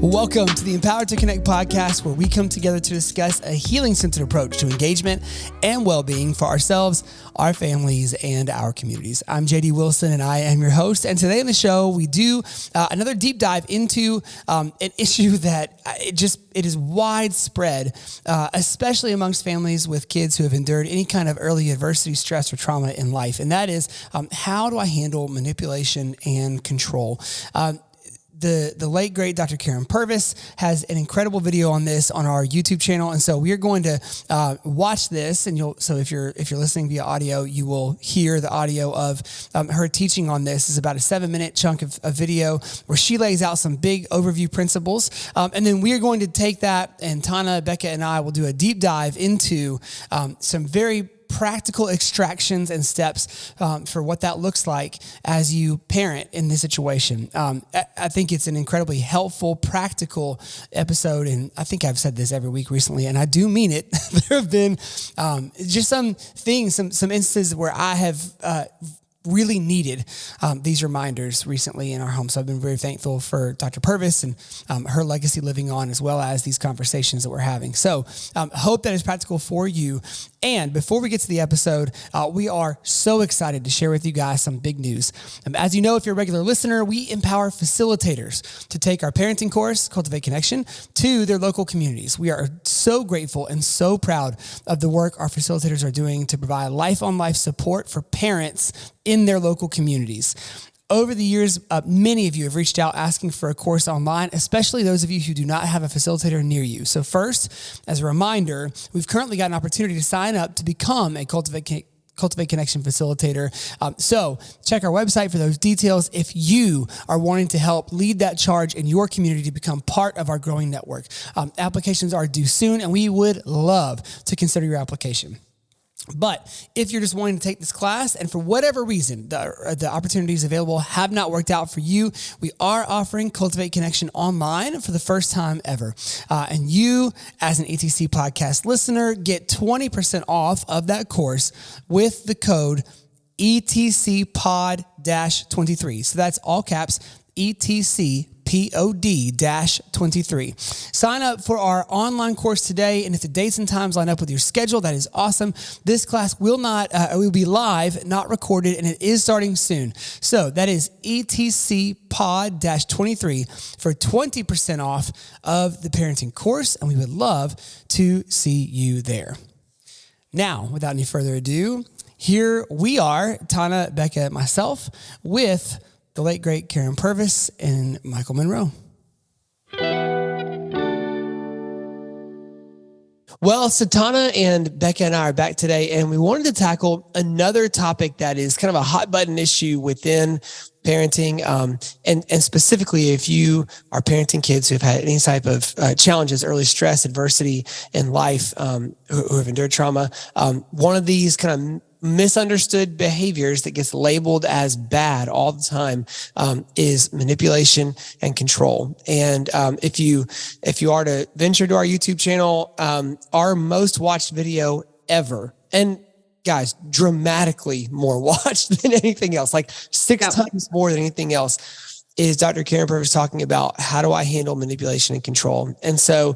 Welcome to the Empowered to Connect podcast, where we come together to discuss a healing-centered approach to engagement and well-being for ourselves, our families, and our communities. I'm JD Wilson, and I am your host. And today on the show, we do another deep dive into an issue that it is widespread, especially amongst families with kids who have endured any kind of early adversity, stress, or trauma in life. And that is, how do I handle manipulation and control? The late, great Dr. Karyn Purvis has an incredible video on this on our YouTube channel. And so we are going to watch this. And so if you're listening via audio, you will hear the audio of her teaching on this. It's about a 7-minute chunk of video where she lays out some big overview principles. And then we are going to take that, and Tona, Becca, and I will do a deep dive into some very practical extractions and steps for what that looks like as you parent in this situation. I think it's an incredibly helpful, practical episode, and I think I've said this every week recently, and I do mean it. There have been just some things, some instances where I have really needed these reminders recently in our home. So I've been very thankful for Dr. Purvis and her legacy living on, as well as these conversations that we're having. So hope that is practical for you. And before we get to the episode, we are so excited to share with you guys some big news. As you know, if you're a regular listener, we empower facilitators to take our parenting course, Cultivate Connection, to their local communities. We are so grateful and so proud of the work our facilitators are doing to provide life-on-life support for parents in their local communities. Over the years, many of you have reached out asking for a course online, especially those of you who do not have a facilitator near you. So first, as a reminder, we've currently got an opportunity to sign up to become a Cultivate Connection facilitator. So check our website for those details if you are wanting to help lead that charge in your community to become part of our growing network. Applications are due soon, and we would love to consider your application. But if you're just wanting to take this class and for whatever reason, the opportunities available have not worked out for you, we are offering Cultivate Connection online for the first time ever. And you, as an ETC podcast listener, get 20% off of that course with the code ETCPOD-23. So that's all caps, ETCPOD-23. Sign up for our online course today, and if the dates and times line up with your schedule, that is awesome. This class will be live, not recorded, and it is starting soon. So that is ETCPOD-23 for 20% off of the parenting course, and we would love to see you there. Now, without any further ado, here we are, Tona, Becca, myself, with the late, great Karyn Purvis and Michael Monroe. Well, so Tona and Becca and I are back today, and we wanted to tackle another topic that is kind of a hot button issue within parenting. And specifically, if you are parenting kids who have had any type of challenges, early stress, adversity in life, who have endured trauma, one of these kind of misunderstood behaviors that gets labeled as bad all the time is manipulation and control. And if you are to venture to our YouTube channel, our most watched video ever, and guys, dramatically more watched than anything else, like 6 times more than anything else, is Dr. Karyn Purvis talking about how do I handle manipulation and control. And so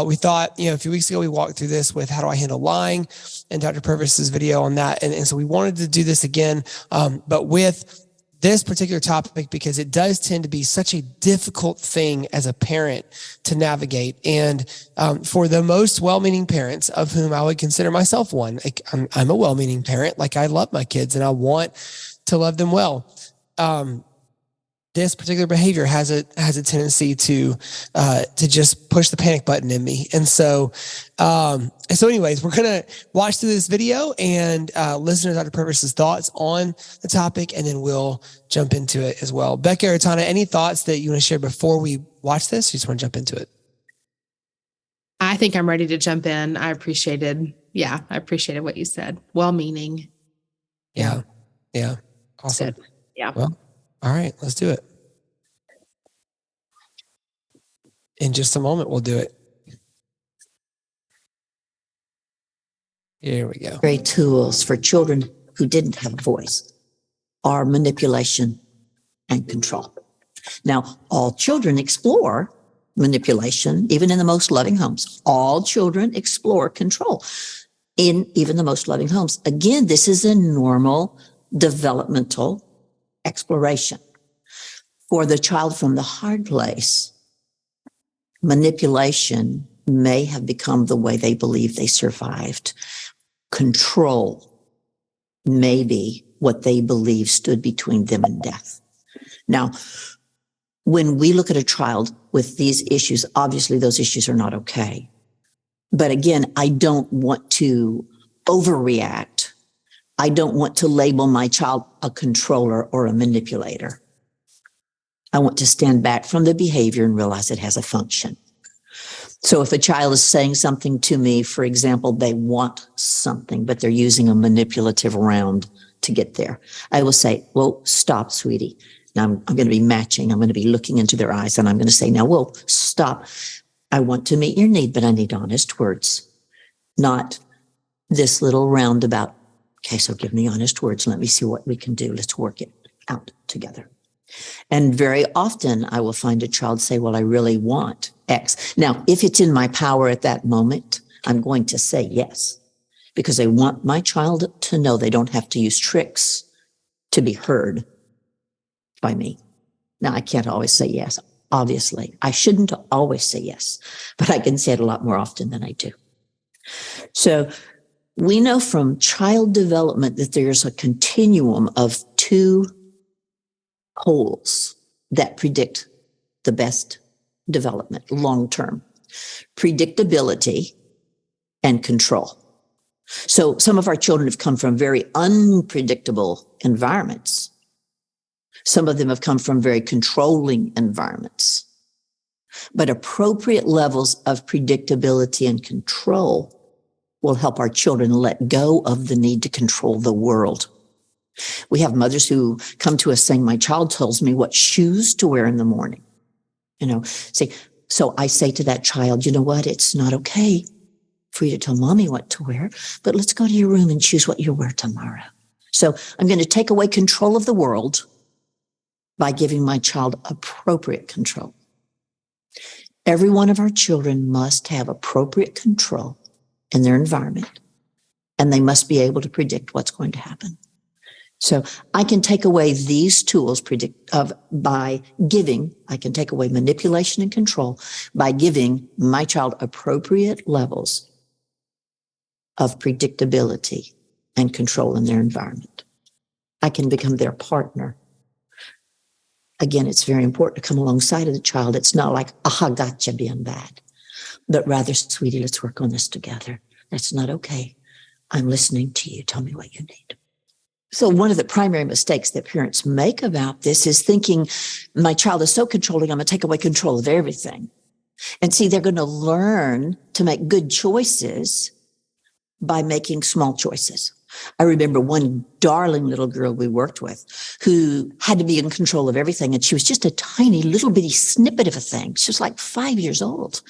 we thought, a few weeks ago, we walked through this with how do I handle lying, and Dr. Purvis's video on that. And so we wanted to do this again, but with this particular topic, because it does tend to be such a difficult thing as a parent to navigate. And for the most well-meaning parents, of whom I would consider myself one, I'm a well-meaning parent. Like, I love my kids and I want to love them well. This particular behavior has a tendency to just push the panic button in me. And so anyways, we're going to watch through this video and listen to Dr. Purvis's thoughts on the topic, and then we'll jump into it as well. Becca or Tona, any thoughts that you want to share before we watch this? You just want to jump into it? I think I'm ready to jump in. I appreciated what you said. Well-meaning. Yeah. Awesome. Good. Yeah. Well, all right, let's do it. In just a moment, we'll do it. Here we go. Great tools for children who didn't have a voice are manipulation and control. Now, all children explore manipulation, even in the most loving homes. All children explore control in even the most loving homes. Again, this is a normal developmental exploration. For the child from the hard place, manipulation may have become the way they believe they survived. Control may be what they believe stood between them and death. Now, when we look at a child with these issues, obviously those issues are not okay. But again, I don't want to overreact. I don't want to label my child a controller or a manipulator. I want to stand back from the behavior and realize it has a function. So if a child is saying something to me, for example, they want something, but they're using a manipulative round to get there, I will say, well, stop, sweetie. Now I'm going to be matching. I'm going to be looking into their eyes, and I'm going to say, now, whoa, stop. I want to meet your need, but I need honest words, not this little roundabout. Okay, so give me honest words. Let me see what we can do. Let's work it out together. And very often I will find a child say, well, I really want X. Now, if it's in my power at that moment, I'm going to say yes, because I want my child to know they don't have to use tricks to be heard by me. Now, I can't always say yes, obviously. I shouldn't always say yes, but I can say it a lot more often than I do. So we know from child development that there's a continuum of two poles that predict the best development long-term: predictability and control. So some of our children have come from very unpredictable environments. Some of them have come from very controlling environments. But appropriate levels of predictability and control will help our children let go of the need to control the world. We have mothers who come to us saying, my child tells me what shoes to wear in the morning. So I say to that child, you know what? It's not okay for you to tell mommy what to wear, but let's go to your room and choose what you wear tomorrow. So I'm going to take away control of the world by giving my child appropriate control. Every one of our children must have appropriate control in their environment, and they must be able to predict what's going to happen. So I can take away these tools by giving, I can take away manipulation and control by giving my child appropriate levels of predictability and control in their environment. I can become their partner. Again, it's very important to come alongside of the child. It's not like, aha, gotcha, being bad, but rather, sweetie, let's work on this together. That's not okay. I'm listening to you. Tell me what you need. So one of the primary mistakes that parents make about this is thinking my child is so controlling, I'm going to take away control of everything. And see, they're going to learn to make good choices by making small choices. I remember one darling little girl we worked with who had to be in control of everything. And she was just a tiny little bitty snippet of a thing. She was like 5 years old.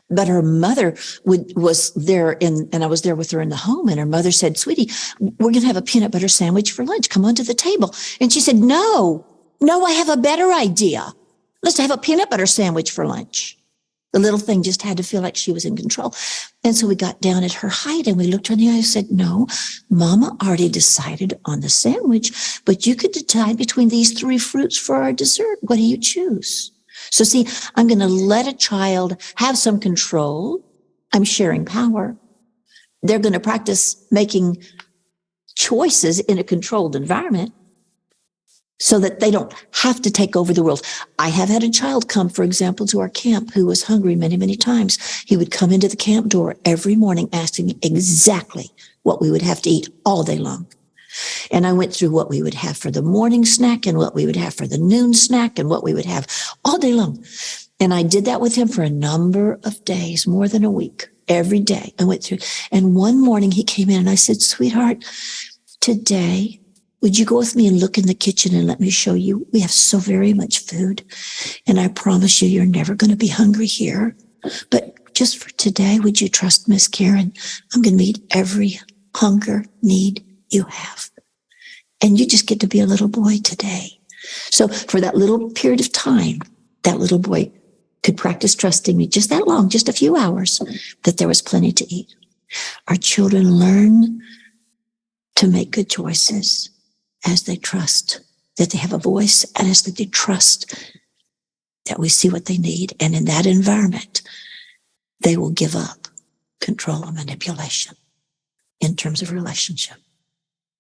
But her mother was there and I was there with her in the home. And her mother said, sweetie, we're going to have a peanut butter sandwich for lunch. Come on to the table. And she said, no, I have a better idea. Let's have a peanut butter sandwich for lunch. The little thing just had to feel like she was in control. And so we got down at her height and we looked her in the eye and said, no, Mama already decided on the sandwich, but you could decide between these 3 fruits for our dessert. What do you choose? So see, I'm going to let a child have some control. I'm sharing power. They're going to practice making choices in a controlled environment so that they don't have to take over the world. I have had a child come, for example, to our camp who was hungry many, many times. He would come into the camp door every morning asking exactly what we would have to eat all day long. And I went through what we would have for the morning snack and what we would have for the noon snack and what we would have all day long. And I did that with him for a number of days, more than a week, every day. I went through. And one morning he came in and I said, sweetheart, today, would you go with me and look in the kitchen and let me show you? We have so very much food. And I promise you, you're never going to be hungry here. But just for today, would you trust Miss Karyn? I'm going to meet every hunger need you have. And you just get to be a little boy today. So for that little period of time, that little boy could practice trusting me just that long, just a few hours, that there was plenty to eat. Our children learn to make good choices as they trust that they have a voice, and as they trust that we see what they need. And in that environment, they will give up control and manipulation in terms of relationship.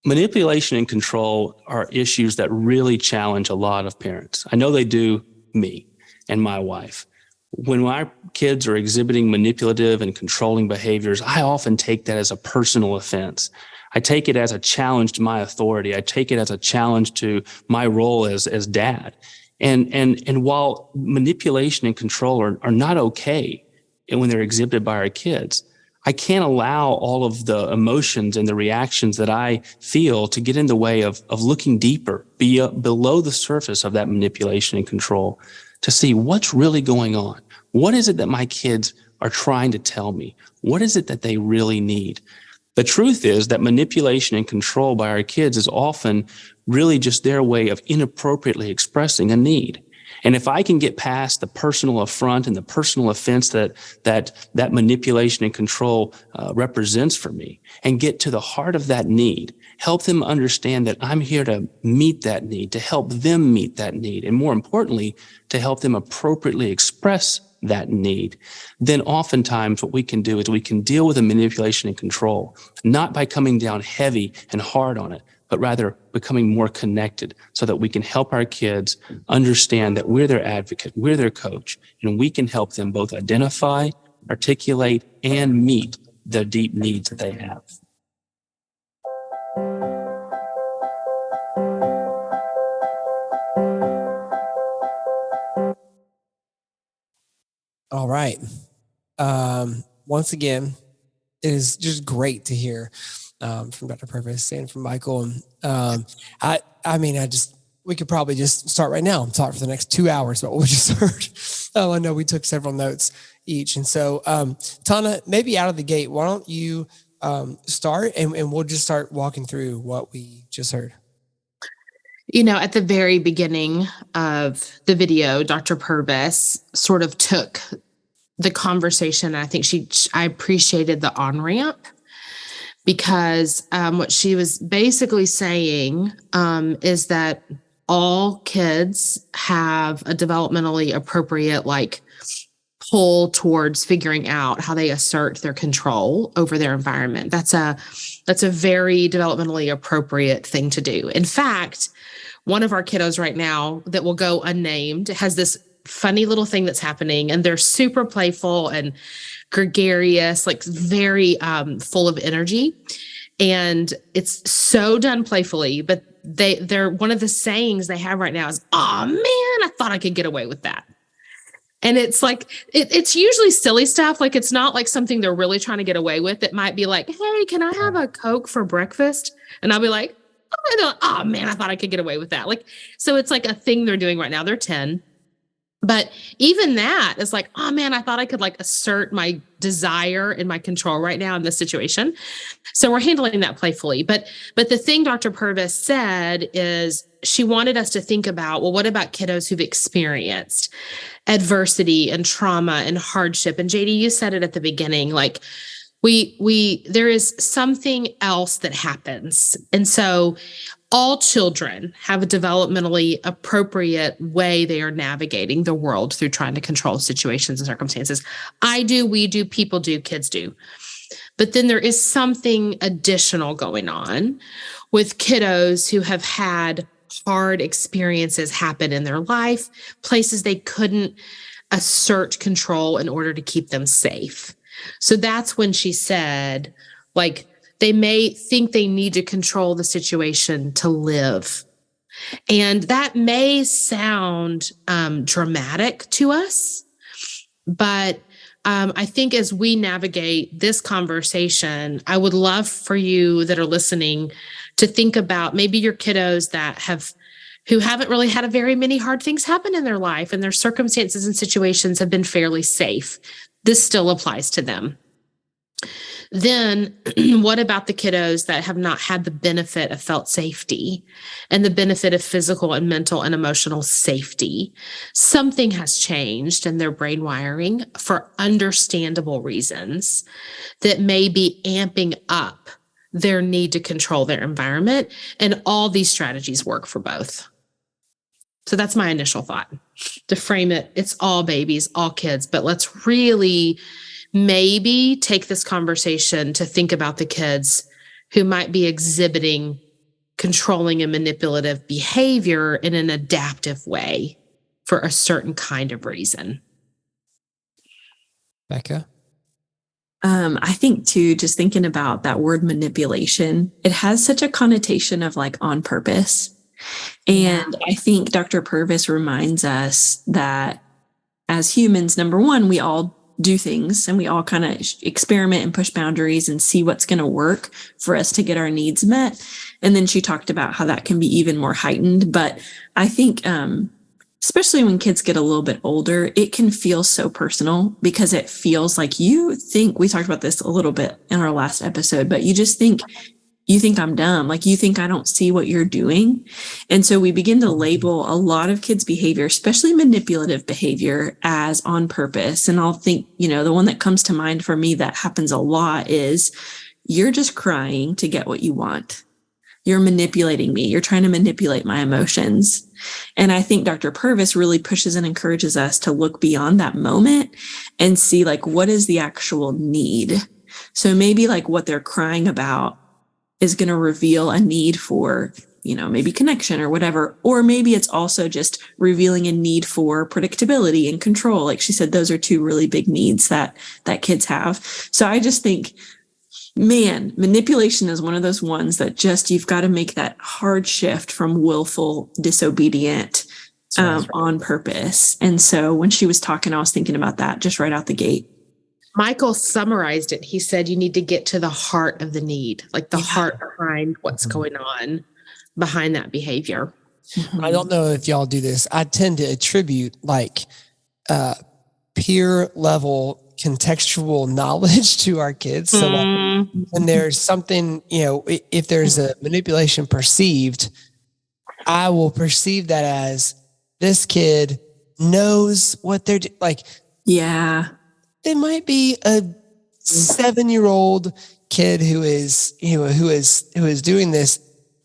Manipulation and control are issues that really challenge a lot of parents. I know they do me and my wife. When our kids are exhibiting manipulative and controlling behaviors, I often take that as a personal offense. I take it as a challenge to my authority. I take it as a challenge to my role as dad. And while manipulation and control are not okay when they're exhibited by our kids, I can't allow all of the emotions and the reactions that I feel to get in the way of looking deeper, below the surface of that manipulation and control, to see what's really going on. What is it that my kids are trying to tell me? What is it that they really need? The truth is that manipulation and control by our kids is often really just their way of inappropriately expressing a need. And if I can get past the personal affront and the personal offense that manipulation and control represents for me, and get to the heart of that need, help them understand that I'm here to meet that need, to help them meet that need, and more importantly, to help them appropriately express that need, then oftentimes what we can do is we can deal with the manipulation and control, not by coming down heavy and hard on it, but rather becoming more connected so that we can help our kids understand that we're their advocate, we're their coach, and we can help them both identify, articulate, and meet the deep needs that they have. All right. Once again, it is just great to hear from Dr. Purvis and from Michael. We could probably just start right now and talk for the next 2 hours about what we just heard. I know we took several notes each. And so, Tona, maybe out of the gate, why don't you start and we'll just start walking through what we just heard. You know, at the very beginning of the video, Dr. Purvis sort of took the conversation. I think I appreciated the on-ramp, because what she was basically saying is that all kids have a developmentally appropriate pull towards figuring out how they assert their control over their environment. That's a very developmentally appropriate thing to do. In fact, one of our kiddos right now that will go unnamed has this funny little thing that's happening, and they're super playful and gregarious, very full of energy. And it's so done playfully, but they're one of the sayings they have right now is, "Oh man, I thought I could get away with that." And it's it's usually silly stuff. It's not something they're really trying to get away with. It might be "Hey, can I have a Coke for breakfast?" And I'll be like, "Oh man, I thought I could get away with that." So it's a thing they're doing right now. They're 10. But even that is "Oh man, I thought I could assert my desire and my control right now in this situation." So we're handling that playfully. But the thing Dr. Purvis said is she wanted us to think about, well, what about kiddos who've experienced adversity and trauma and hardship? And JD, you said it at the beginning, there is something else that happens. And so all children have a developmentally appropriate way they are navigating the world through trying to control situations and circumstances. I do, we do, people do, kids do. But then there is something additional going on with kiddos who have had hard experiences happen in their life, places they couldn't assert control in order to keep them safe. So that's when she said, they may think they need to control the situation to live. And that may sound dramatic to us, but I think as we navigate this conversation, I would love for you that are listening to think about maybe your kiddos who haven't really had very many hard things happen in their life, and their circumstances and situations have been fairly safe. This still applies to them. Then what about the kiddos that have not had the benefit of felt safety and the benefit of physical and mental and emotional safety? Something has changed in their brain wiring for understandable reasons that may be amping up their need to control their environment. And all these strategies work for both. So that's my initial thought. To frame it, it's all babies, all kids, but let's really maybe take this conversation to think about the kids who might be exhibiting controlling and manipulative behavior in an adaptive way for a certain kind of reason. Becca? I think too, just thinking about that word manipulation, it has such a connotation of like on purpose. And I think Dr. Purvis reminds us that as humans, number one, we all do things and we all kind of experiment and push boundaries and see what's going to work for us to get our needs met. And then she talked about how that can be even more heightened. But I think, especially when kids get a little bit older, it can feel so personal because it feels like you think, we talked about this a little bit in our last episode, but you just think, you think I'm dumb. Like you think I don't see what you're doing. And so we begin to label a lot of kids' behavior, especially manipulative behavior, as on purpose. And I'll think, the one that comes to mind for me that happens a lot is you're just crying to get what you want. You're manipulating me. You're trying to manipulate my emotions. And I think Dr. Purvis really pushes and encourages us to look beyond that moment and see like, what is the actual need? So maybe like what they're crying about is going to reveal a need for, maybe connection or whatever. Or maybe it's also just revealing a need for predictability and control. Like she said, those are two really big needs that kids have. So I just think, man, manipulation is one of those ones that just, you've got to make that hard shift from willful disobedient on purpose. And so when she was talking, I was thinking about that just right out the gate. Michael summarized it. He said, you need to get to the heart of the need, like the heart behind what's going on behind that behavior. I don't know if y'all do this. I tend to attribute like peer level contextual knowledge to our kids. So like, when there's something, if there's a manipulation perceived, I will perceive that as this kid knows what they're like. Yeah. It might be a 7-year-old kid who is doing this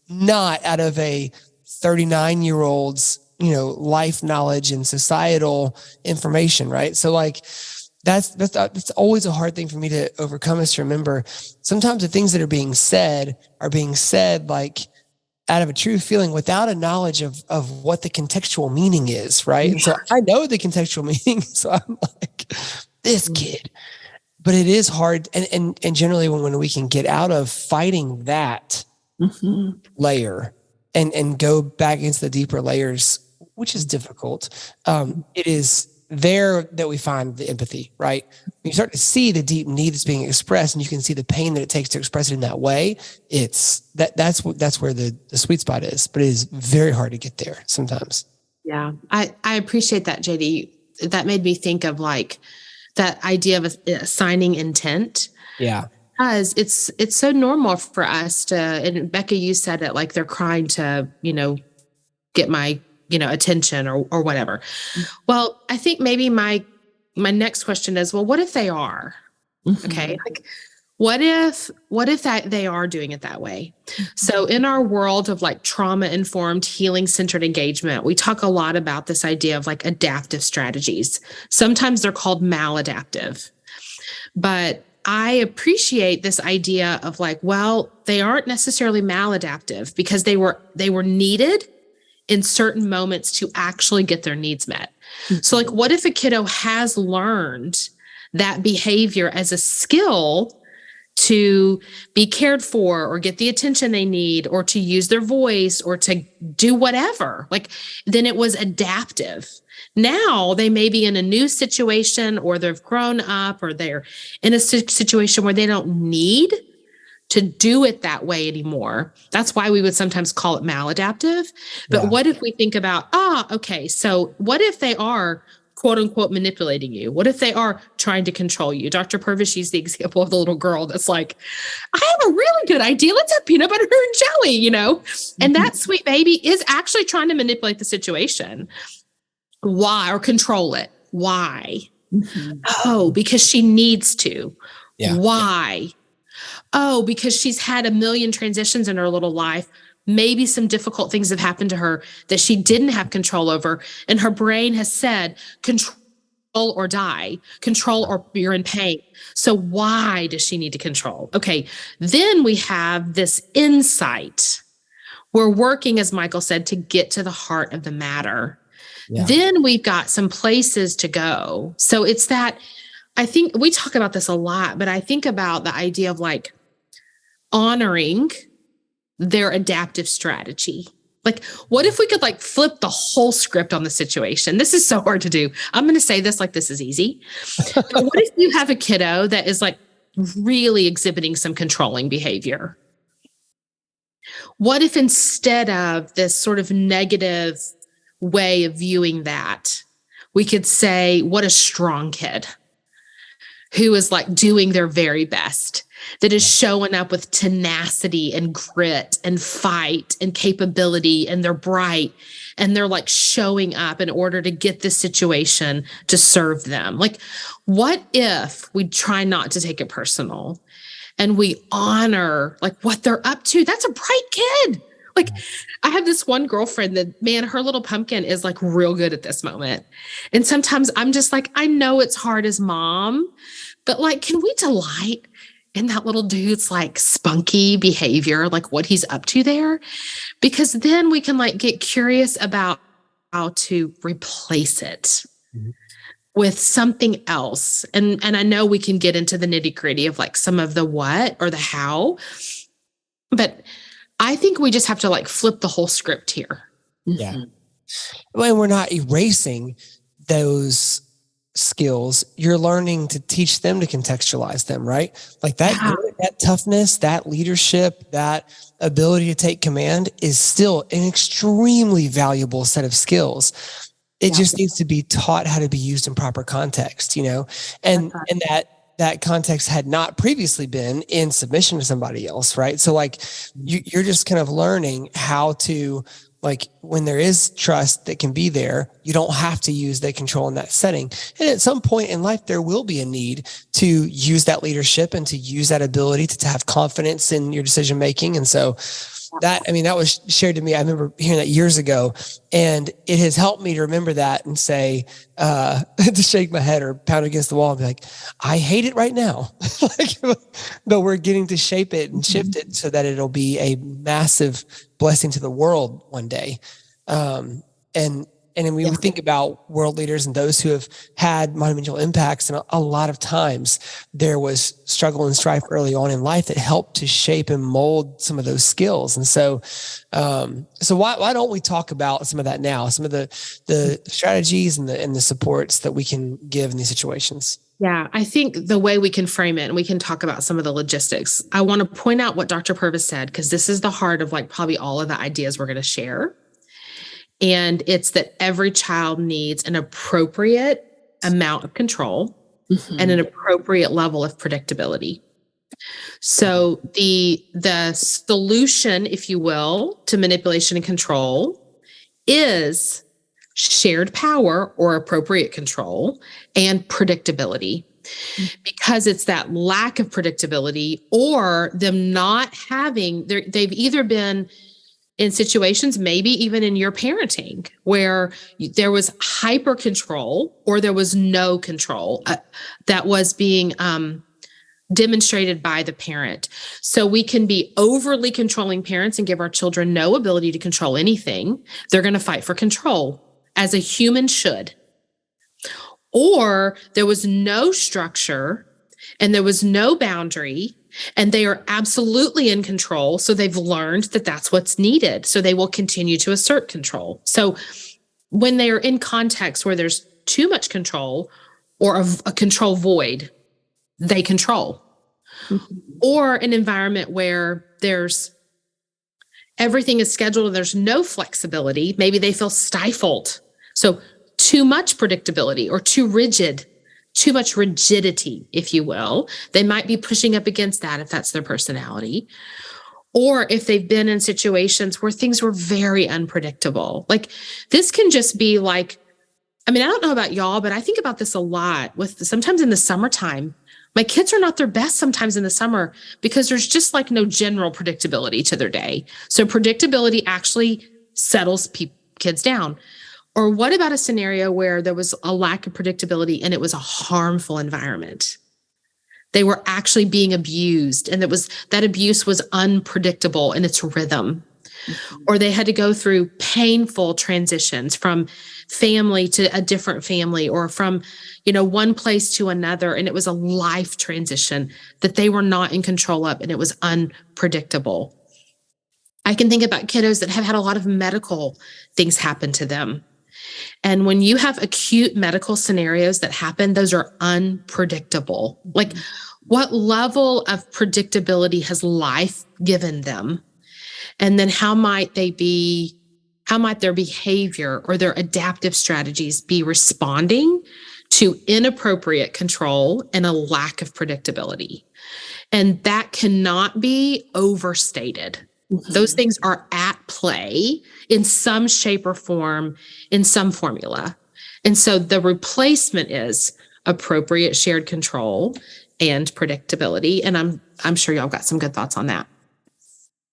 not out of a 39-year-old's, life knowledge and societal information, right? So like that's always a hard thing for me to overcome, is to remember sometimes the things that are being said like out of a true feeling without a knowledge of what the contextual meaning is, right? Yeah. And so I know the contextual meaning, so I'm like, this kid. But it is hard. And generally when we can get out of fighting that layer and go back into the deeper layers, which is difficult, it is there that we find the empathy, right? When you start to see the deep need that's being expressed and you can see the pain that it takes to express it in that way, that's where the sweet spot is. But it is very hard to get there sometimes. Yeah. I appreciate that, JD. That made me think of like that idea of assigning intent. Yeah. Because it's so normal for us to, and Becca, you said it, like they're crying to, get my, attention or whatever. Well, I think maybe my next question is, well, what if they are? Okay. Like, what if they are doing it that way? So in our world of like trauma-informed, healing-centered engagement, we talk a lot about this idea of like adaptive strategies. Sometimes they're called maladaptive, but I appreciate this idea of like, well, they aren't necessarily maladaptive because they were needed in certain moments to actually get their needs met. So like, what if a kiddo has learned that behavior as a skill to be cared for or get the attention they need or to use their voice or to do whatever? Like, then it was adaptive. Now they may be in a new situation or they've grown up or they're in a situation where they don't need to do it that way anymore. That's why we would sometimes call it maladaptive. But what if we think about, okay, so what if they are quote unquote manipulating you? What if they are trying to control you? Dr. Purvis used the example of the little girl that's like, I have a really good idea. Let's have peanut butter and jelly, you know? And that sweet baby is actually trying to manipulate the situation. Why? Or control it. Why? Oh, because she needs to. Yeah. Why? Oh, because she's had a million transitions in her little life. Maybe some difficult things have happened to her that she didn't have control over. And her brain has said, control or die, control or you're in pain. So why does she need to control? Okay. Then we have this insight. We're working, as Michael said, to get to the heart of the matter. Yeah. Then we've got some places to go. So it's that, I think we talk about this a lot, but I think about the idea of like honoring their adaptive strategy. Like, what if we could like flip the whole script on the situation? This is so hard to do. I'm going to say this like this is easy. But what if you have a kiddo that is like really exhibiting some controlling behavior? What if instead of this sort of negative way of viewing that, we could say, what a strong kid who is like doing their very best, that is showing up with tenacity and grit and fight and capability, and they're bright and they're like showing up in order to get this situation to serve them. Like, what if we try not to take it personal and we honor like what they're up to? That's a bright kid. Like, I have this one girlfriend that, man, her little pumpkin is like real good at this moment. And sometimes I'm just like, I know it's hard as mom, but like, can we delight in that little dude's like spunky behavior, like what he's up to there? Because then we can like get curious about how to replace it with something else. And I know we can get into the nitty gritty of like some of the what or the how, but I think we just have to like flip the whole script here. Yeah. Well, we're not erasing those skills. You're learning to teach them to contextualize them, right? Like that toughness, that leadership, that ability to take command is still an extremely valuable set of skills. It just needs to be taught how to be used in proper context, you know, and that context had not previously been in submission to somebody else, right? So like you're just kind of learning how to, like, when there is trust that can be there, you don't have to use that control in that setting. And at some point in life, there will be a need to use that leadership and to use that ability to have confidence in your decision making. And so that was shared to me. I remember hearing that years ago, and it has helped me to remember that and say, to shake my head or pound against the wall and be like, I hate it right now. But we're getting to shape it and shift it so that it'll be a massive blessing to the world one day. And then we think about world leaders and those who have had monumental impacts. And a lot of times there was struggle and strife early on in life that helped to shape and mold some of those skills. And so why don't we talk about some of that now, some of the strategies and the supports that we can give in these situations? Yeah, I think the way we can frame it, and we can talk about some of the logistics. I want to point out what Dr. Purvis said, because this is the heart of like probably all of the ideas we're going to share. And it's that every child needs an appropriate amount of control and an appropriate level of predictability. So the solution, if you will, to manipulation and control is shared power or appropriate control and predictability. Because it's that lack of predictability or them not having, they've either been in situations, maybe even in your parenting, where there was hyper control or there was no control that was being demonstrated by the parent. So we can be overly controlling parents and give our children no ability to control anything. They're going to fight for control, as a human should. Or there was no structure and there was no boundary, and they are absolutely in control. So they've learned that that's what's needed. So they will continue to assert control. So when they are in context where there's too much control or a control void, they control. Or an environment where everything is scheduled and there's no flexibility. Maybe they feel stifled. So too much predictability or too much rigidity, if you will. They might be pushing up against that if that's their personality. Or if they've been in situations where things were very unpredictable. Like this can just be like, I mean, I don't know about y'all, but I think about this a lot with sometimes in the summertime. My kids are not their best sometimes in the summer because there's just like no general predictability to their day. So predictability actually settles kids down. Or what about a scenario where there was a lack of predictability and it was a harmful environment? They were actually being abused and that abuse was unpredictable in its rhythm. Or they had to go through painful transitions from family to a different family or from, one place to another. And it was a life transition that they were not in control of and it was unpredictable. I can think about kiddos that have had a lot of medical things happen to them. And when you have acute medical scenarios that happen, those are unpredictable. Like what level of predictability has life given them? And then how might their behavior or their adaptive strategies be responding to inappropriate control and a lack of predictability? And that cannot be overstated. Those things are at play in some shape or form, in some formula. And so the replacement is appropriate shared control and predictability. And I'm sure y'all got some good thoughts on that.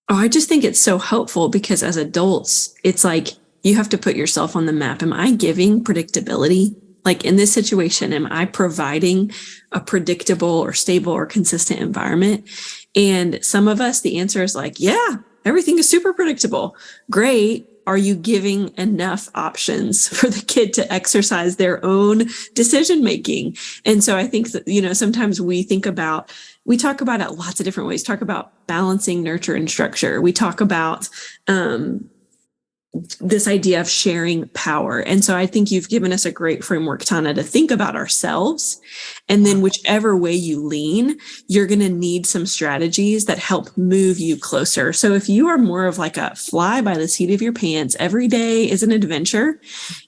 Oh, I just think it's so helpful because as adults, it's like you have to put yourself on the map. Am I giving predictability? Like in this situation, am I providing a predictable or stable or consistent environment? And some of us, the answer is like, yeah, everything is super predictable. Great. Are you giving enough options for the kid to exercise their own decision making? And so I think that, sometimes we talk about it lots of different ways. Talk about balancing nurture and structure. We talk about this idea of sharing power. And so I think you've given us a great framework, Tona, to think about ourselves. And then whichever way you lean, you're going to need some strategies that help move you closer. So if you are more of like a fly by the seat of your pants, every day is an adventure,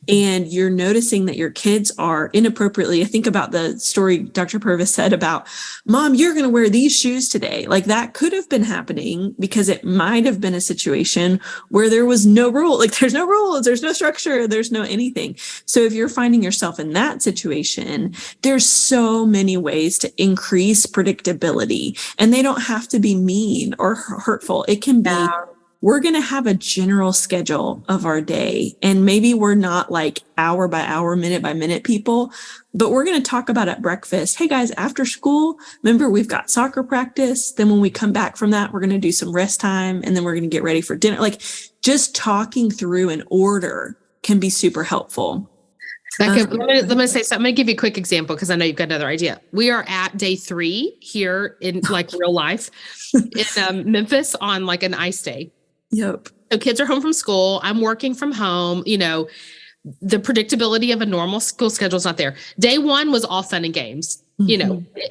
and you're noticing that your kids are inappropriately, I think about the story Dr. Purvis said about, Mom, you're going to wear these shoes today. Like that could have been happening because it might have been a situation where there was no rule. Like there's no rules, there's no structure, there's no anything. So if you're finding yourself in that situation, there's so many ways to increase predictability, and they don't have to be mean or hurtful. It can be, we're going to have a general schedule of our day. And maybe we're not like hour by hour, minute by minute people, but we're going to talk about at breakfast. Hey guys, after school, remember we've got soccer practice. Then when we come back from that, we're going to do some rest time. And then we're going to get ready for dinner. Like just talking through an order can be super helpul. Let me say something. I'm going to give you a quick example because I know you've got another idea. We are at day 3 here in like real life in Memphis on like an ice day. Yep. So kids are home from school. I'm working from home. The predictability of a normal school schedule is not there. Day 1 was all fun and games.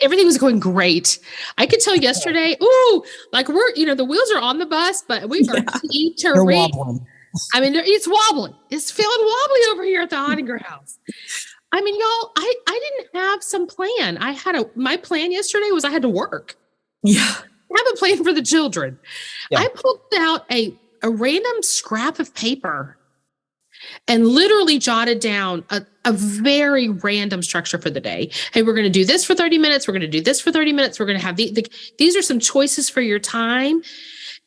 Everything was going great. I could tell yesterday, like we're, the wheels are on the bus, but we are teetering. I mean, it's wobbling. It's feeling wobbly over here at the Ottinger house. I mean, y'all, I didn't have some plan. My plan yesterday was I had to work. Yeah. I have a plan for the children. Yeah. I pulled out a random scrap of paper and literally jotted down a very random structure for the day. Hey, we're going to do this for 30 minutes. We're going to do this for 30 minutes. We're going to have these are some choices for your time.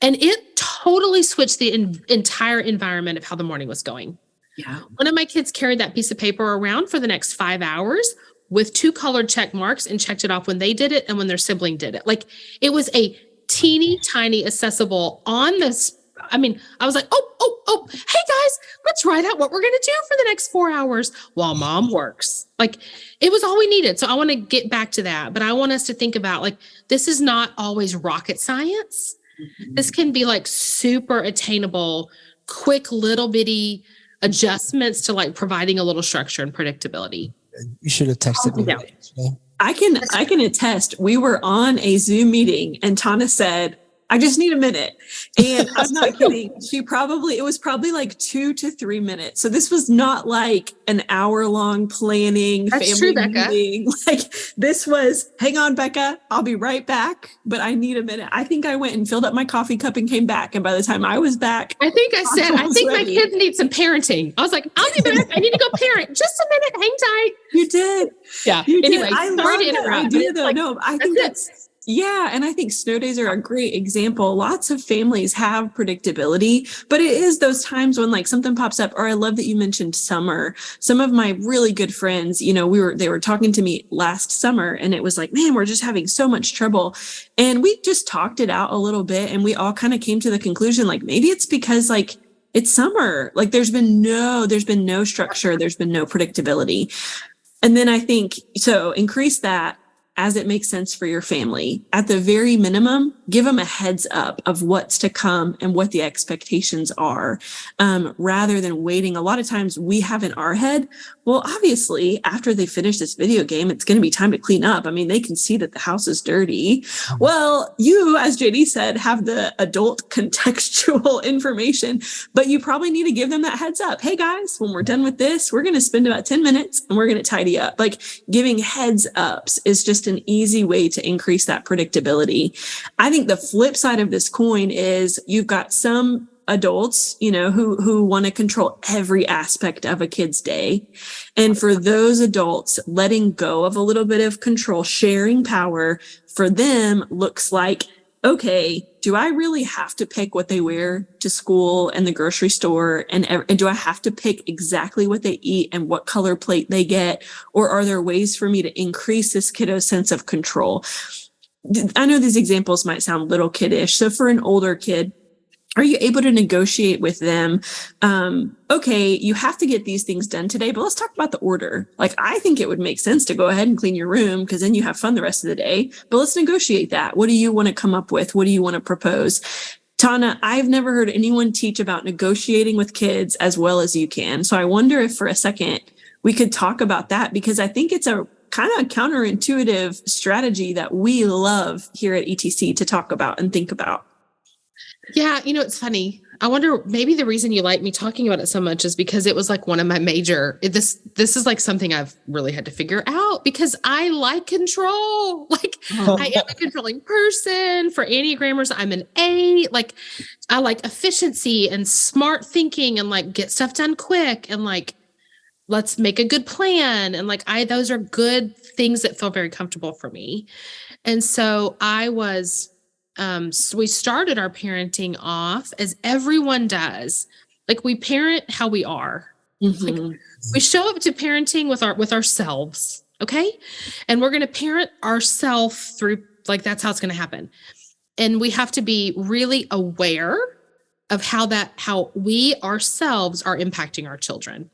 And it totally switched the entire environment of how the morning was going. Yeah. One of my kids carried that piece of paper around for the next 5 hours with 2 colored check marks and checked it off when they did it and when their sibling did it. Like it was a teeny tiny accessible on this. I mean, I was like, hey guys, let's write out what we're going to do for the next 4 hours while mom works. Like it was all we needed. So I want to get back to that, but I want us to think about like, this is not always rocket science. Mm-hmm. This can be like super attainable, quick little bitty adjustments to like providing a little structure and predictability. You should have texted me. I can attest. We were on a Zoom meeting and Tona said, I just need a minute. And I'm not kidding. It was probably like 2 to 3 minutes. So this was not like an hour-long planning That's family true, Becca. meeting. Like this was, hang on, Becca, I'll be right back, but I need a minute. I think I went and filled up my coffee cup and came back. And by the time I was back, I think my kids need some parenting. I was like, I'll be back. I need to go parent. Just a minute. Hang tight. You did. Yeah. You Anyway, did. I sorry love to that interrupt. idea though. No, I think that's yeah. And I think snow days are a great example. Lots of families have predictability, but it is those times when like something pops up. Or I love that you mentioned summer. Some of my really good friends, you know, they were talking to me last summer and it was like, man, we're just having so much trouble. And we just talked it out a little bit and we all kind of came to the conclusion, like maybe it's because like it's summer, like there's been no structure. There's been no predictability. And then I think, so increase that as it makes sense for your family. At the very minimum, give them a heads up of what's to come and what the expectations are, rather than waiting. A lot of times we have in our head, well, obviously, after they finish this video game, it's going to be time to clean up. I mean, they can see that the house is dirty. Well, you, as JD said, have the adult contextual information, but you probably need to give them that heads up. Hey guys, when we're done with this, we're going to spend about 10 minutes and we're going to tidy up. Like giving heads ups is just an easy way to increase that predictability. I think the flip side of this coin is you've got some adults, you know, who want to control every aspect of a kid's day. And for those adults, letting go of a little bit of control, sharing power for them looks like, okay, do I really have to pick what they wear to school and the grocery store? And do I have to pick exactly what they eat and what color plate they get? Or are there ways for me to increase this kiddo's sense of control? I know these examples might sound little kiddish. So for an older kid, are you able to negotiate with them? Okay, you have to get these things done today, but let's talk about the order. Like, I think it would make sense to go ahead and clean your room because then you have fun the rest of the day, but let's negotiate that. What do you want to come up with? What do you want to propose? Tona, I've never heard anyone teach about negotiating with kids as well as you can. So I wonder if for a second we could talk about that, because I think it's a kind of counterintuitive strategy that we love here at ETC to talk about and think about. Yeah, you know, it's funny. I wonder, maybe the reason you like me talking about it so much is because it was like one of my this is like something I've really had to figure out, because I like control. Like I am a controlling person. For Enneagrammers, I'm an A. Like I like efficiency and smart thinking and like get stuff done quick and like, let's make a good plan. And like, those are good things that feel very comfortable for me. And so we started our parenting off as everyone does. Like we parent how we are. Mm-hmm. Like we show up to parenting with ourselves. Okay. And we're going to parent ourselves through, like, that's how it's going to happen. And we have to be really aware of how we ourselves are impacting our children.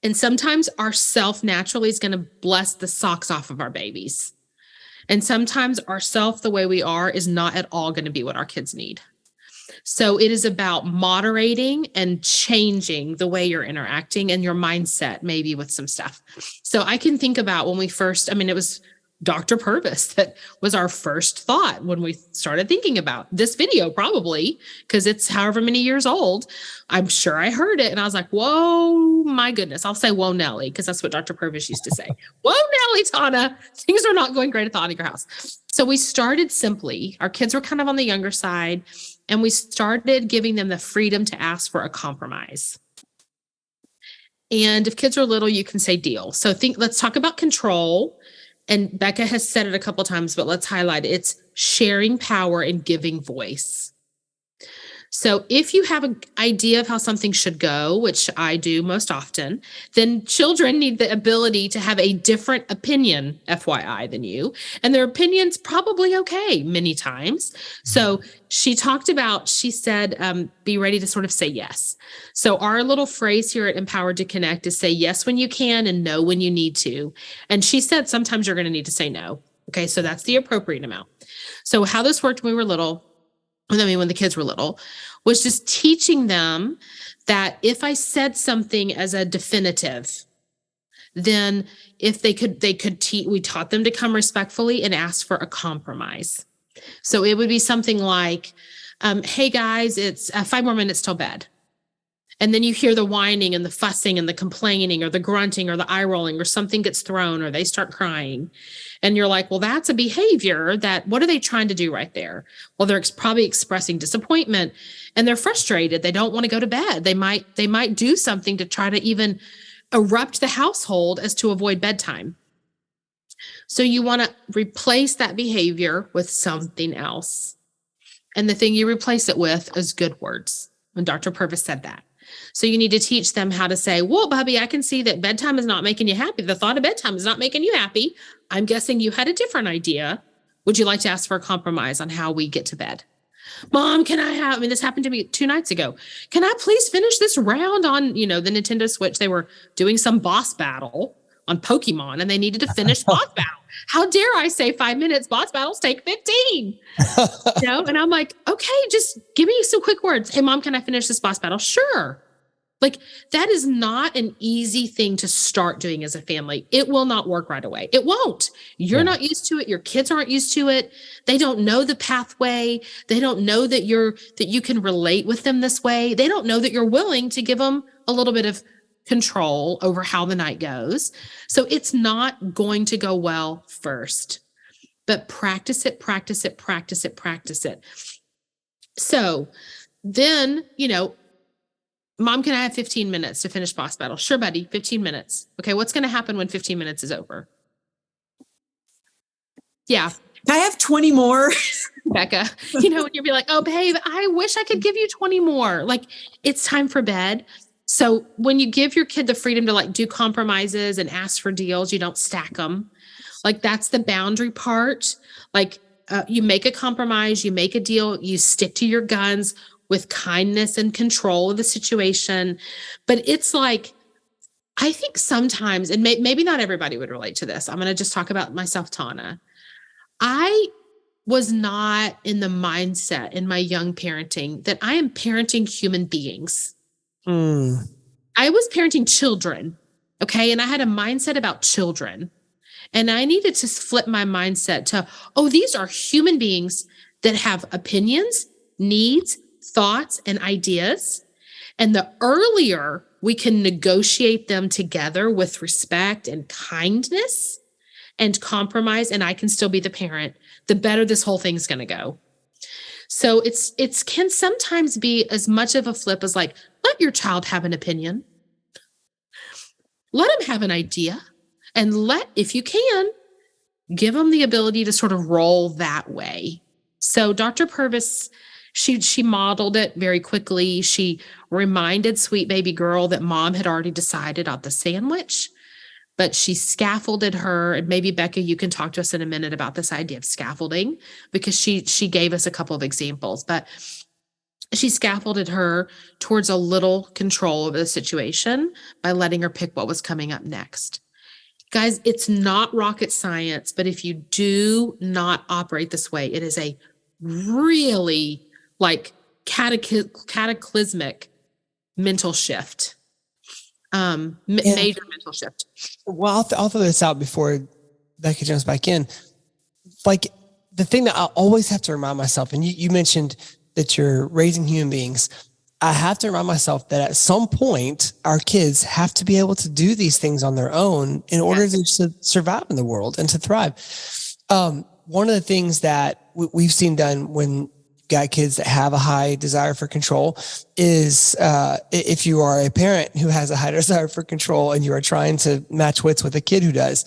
And sometimes our self naturally is going to bless the socks off of our babies. And sometimes ourself, the way we are, is not at all going to be what our kids need. So it is about moderating and changing the way you're interacting and your mindset, maybe with some stuff. So I can think about when we first, it was Dr. Purvis that was our first thought when we started thinking about this video, probably because it's however many years old. I'm sure I heard it and I was like, whoa, my goodness. I'll say, whoa, Nelly, because that's what Dr. Purvis used to say. Whoa, Nelly, Tona, things are not going great at the Ottinger house. So we started simply, our kids were kind of on the younger side, and we started giving them the freedom to ask for a compromise. And if kids are little, you can say deal. So let's talk about control. And Becca has said it a couple of times, but let's highlight it. It's sharing power and giving voice. So if you have an idea of how something should go, which I do most often, then children need the ability to have a different opinion, FYI, than you. And their opinion's probably okay many times. So she said, be ready to sort of say yes. So our little phrase here at Empowered to Connect is say yes when you can and no when you need to. And she said, sometimes you're going to need to say no. Okay, so that's the appropriate amount. So how this worked when we were little, when the kids were little, was just teaching them that if I said something as a definitive, then if we taught them to come respectfully and ask for a compromise. So it would be something like, hey guys, it's 5 more minutes till bed. And then you hear the whining and the fussing and the complaining or the grunting or the eye rolling, or something gets thrown or they start crying. And you're like, well, that's a behavior that, what are they trying to do right there? Well, they're probably expressing disappointment and they're frustrated. They don't want to go to bed. They might do something to try to even erupt the household as to avoid bedtime. So you want to replace that behavior with something else. And the thing you replace it with is good words. And Dr. Purvis said that. So you need to teach them how to say, well, Bubby, I can see that bedtime is not making you happy. The thought of bedtime is not making you happy. I'm guessing you had a different idea. Would you like to ask for a compromise on how we get to bed? Mom, this happened to me 2 nights ago. Can I please finish this round on, the Nintendo Switch? They were doing some boss battle on Pokemon and they needed to finish boss battle. How dare I say 5 minutes? Boss battles take 15. And I'm like, okay, just give me some quick words. Hey, Mom, can I finish this boss battle? Sure. Like, that is not an easy thing to start doing as a family. It will not work right away. It won't. You're not used to it. Your kids aren't used to it. They don't know the pathway. They don't know that you can relate with them this way. They don't know that you're willing to give them a little bit of control over how the night goes. So it's not going to go well first, but practice it. So then, Mom, can I have 15 minutes to finish boss battle? Sure, buddy, 15 minutes. Okay, what's going to happen when 15 minutes is over? Yeah. I have 20 more. Becca, and you'll be like, oh, babe, I wish I could give you 20 more. Like, it's time for bed. So when you give your kid the freedom to do compromises and ask for deals, you don't stack them. Like, that's the boundary part. You make a compromise, you make a deal, you stick to your guns with kindness and control of the situation. But it's like, I think sometimes, and maybe not everybody would relate to this. I'm going to just talk about myself, Tona. I was not in the mindset in my young parenting that I am parenting human beings. I was parenting children. Okay. And I had a mindset about children. And I needed to flip my mindset to, these are human beings that have opinions, needs, thoughts, and ideas. And the earlier we can negotiate them together with respect and kindness and compromise, and I can still be the parent, the better this whole thing's going to go. So it can sometimes be as much of a flip as let your child have an opinion. Let them have an idea, and if you can, give them the ability to sort of roll that way. So Dr. Purvis, she modeled it very quickly. She reminded sweet baby girl that Mom had already decided on the sandwich, but she scaffolded her. And maybe Becca, you can talk to us in a minute about this idea of scaffolding, because she gave us a couple of examples, but she scaffolded her towards a little control of the situation by letting her pick what was coming up next. Guys, it's not rocket science, but if you do not operate this way, it is a really cataclysmic mental shift, major mental shift. Well, I'll throw this out before Becca jumps back in. The thing that I always have to remind myself, and you mentioned that you're raising human beings, I have to remind myself that at some point, our kids have to be able to do these things on their own in order to survive in the world and to thrive. One of the things that we've seen done when got kids that have a high desire for control is if you are a parent who has a high desire for control and you are trying to match wits with a kid who does,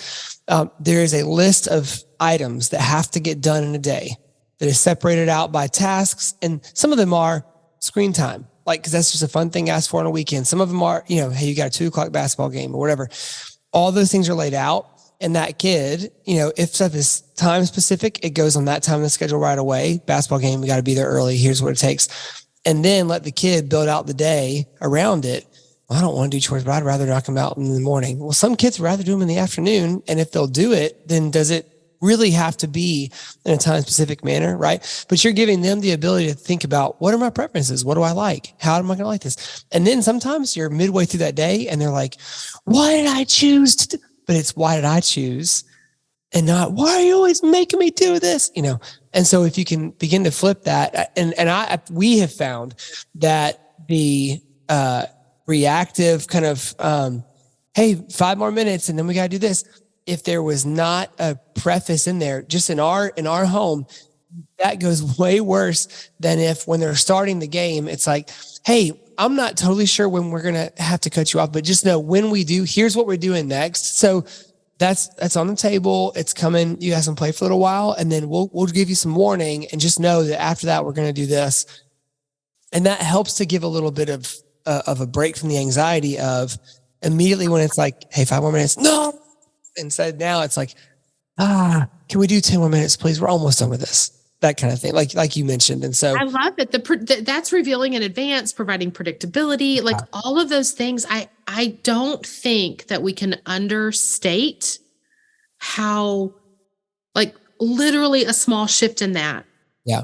there is a list of items that have to get done in a day that is separated out by tasks. And some of them are screen time, because that's just a fun thing asked for on a weekend. Some of them are, hey, you got a 2:00 basketball game or whatever. All those things are laid out. And that kid, if stuff is time specific, it goes on that time of the schedule right away. Basketball game, we got to be there early. Here's what it takes. And then let the kid build out the day around it. Well, I don't want to do chores, but I'd rather knock them out in the morning. Well, some kids would rather do them in the afternoon. And if they'll do it, then does it really have to be in a time specific manner, right? But you're giving them the ability to think about, what are my preferences? What do I like? How am I going to like this? And then sometimes you're midway through that day and they're like, why did I choose to do? But it's, why did I choose? And not, why are you always making me do this? And so if you can begin to flip that, we have found that the reactive kind of, hey, 5 more minutes and then we got to do this. If there was not a preface in there, just in our home, that goes way worse than when they're starting the game, it's like, hey, I'm not totally sure when we're going to have to cut you off, but just know when we do, here's what we're doing next. So that's on the table. It's coming. You guys can play for a little while and then we'll give you some warning, and just know that after that, we're going to do this. And that helps to give a little bit of a break from the anxiety of immediately when it's like, hey, 5 more minutes. No. Instead now it's like, can we do 10 more minutes, please? We're almost done with this. That kind of thing, like you mentioned. And so I love it. That's revealing in advance, providing predictability, like all of those things. I don't think that we can understate how, like, literally a small shift in that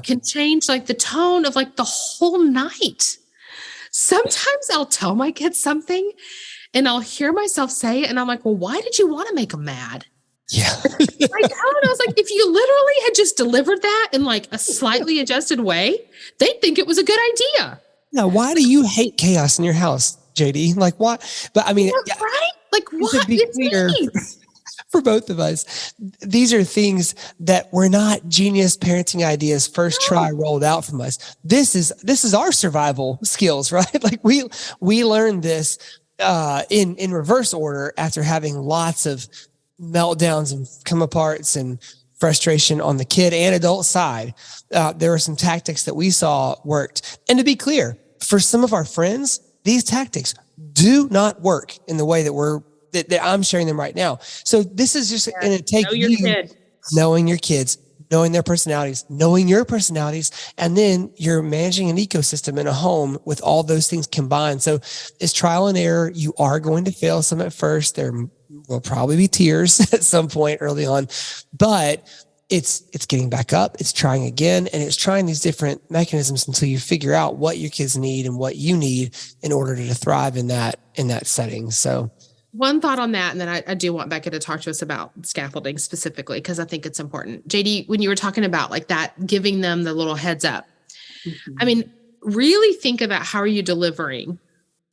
can change like the tone of like the whole night. Sometimes I'll tell my kids something and I'll hear myself say it and I'm like, well, why did you want to make them mad? Yeah. I was like, if you literally had just delivered that in like a slightly adjusted way, they'd think it was a good idea. Now, why do you hate chaos in your house, JD? Like what? But I mean, right? Like what? To be clear, for both of us, these are things that were not genius parenting ideas first try rolled out from us. This is our survival skills, right? Like we learned this in reverse order after having lots of meltdowns and come aparts and frustration on the kid and adult side. There were some tactics that we saw worked. And to be clear, for some of our friends, these tactics do not work in the way that I'm sharing them right now. So this is just going to take knowing your kids, knowing their personalities, knowing your personalities, and then you're managing an ecosystem in a home with all those things combined. So it's trial and error. You are going to fail some at first. There will probably be tears at some point early on, but it's getting back up. It's trying again, and it's trying these different mechanisms until you figure out what your kids need and what you need in order to thrive in that setting. So one thought on that, and then I do want Becca to talk to us about scaffolding specifically, because I think it's important. JD, when you were talking about like that, giving them the little heads up, I mean, really think about how are you delivering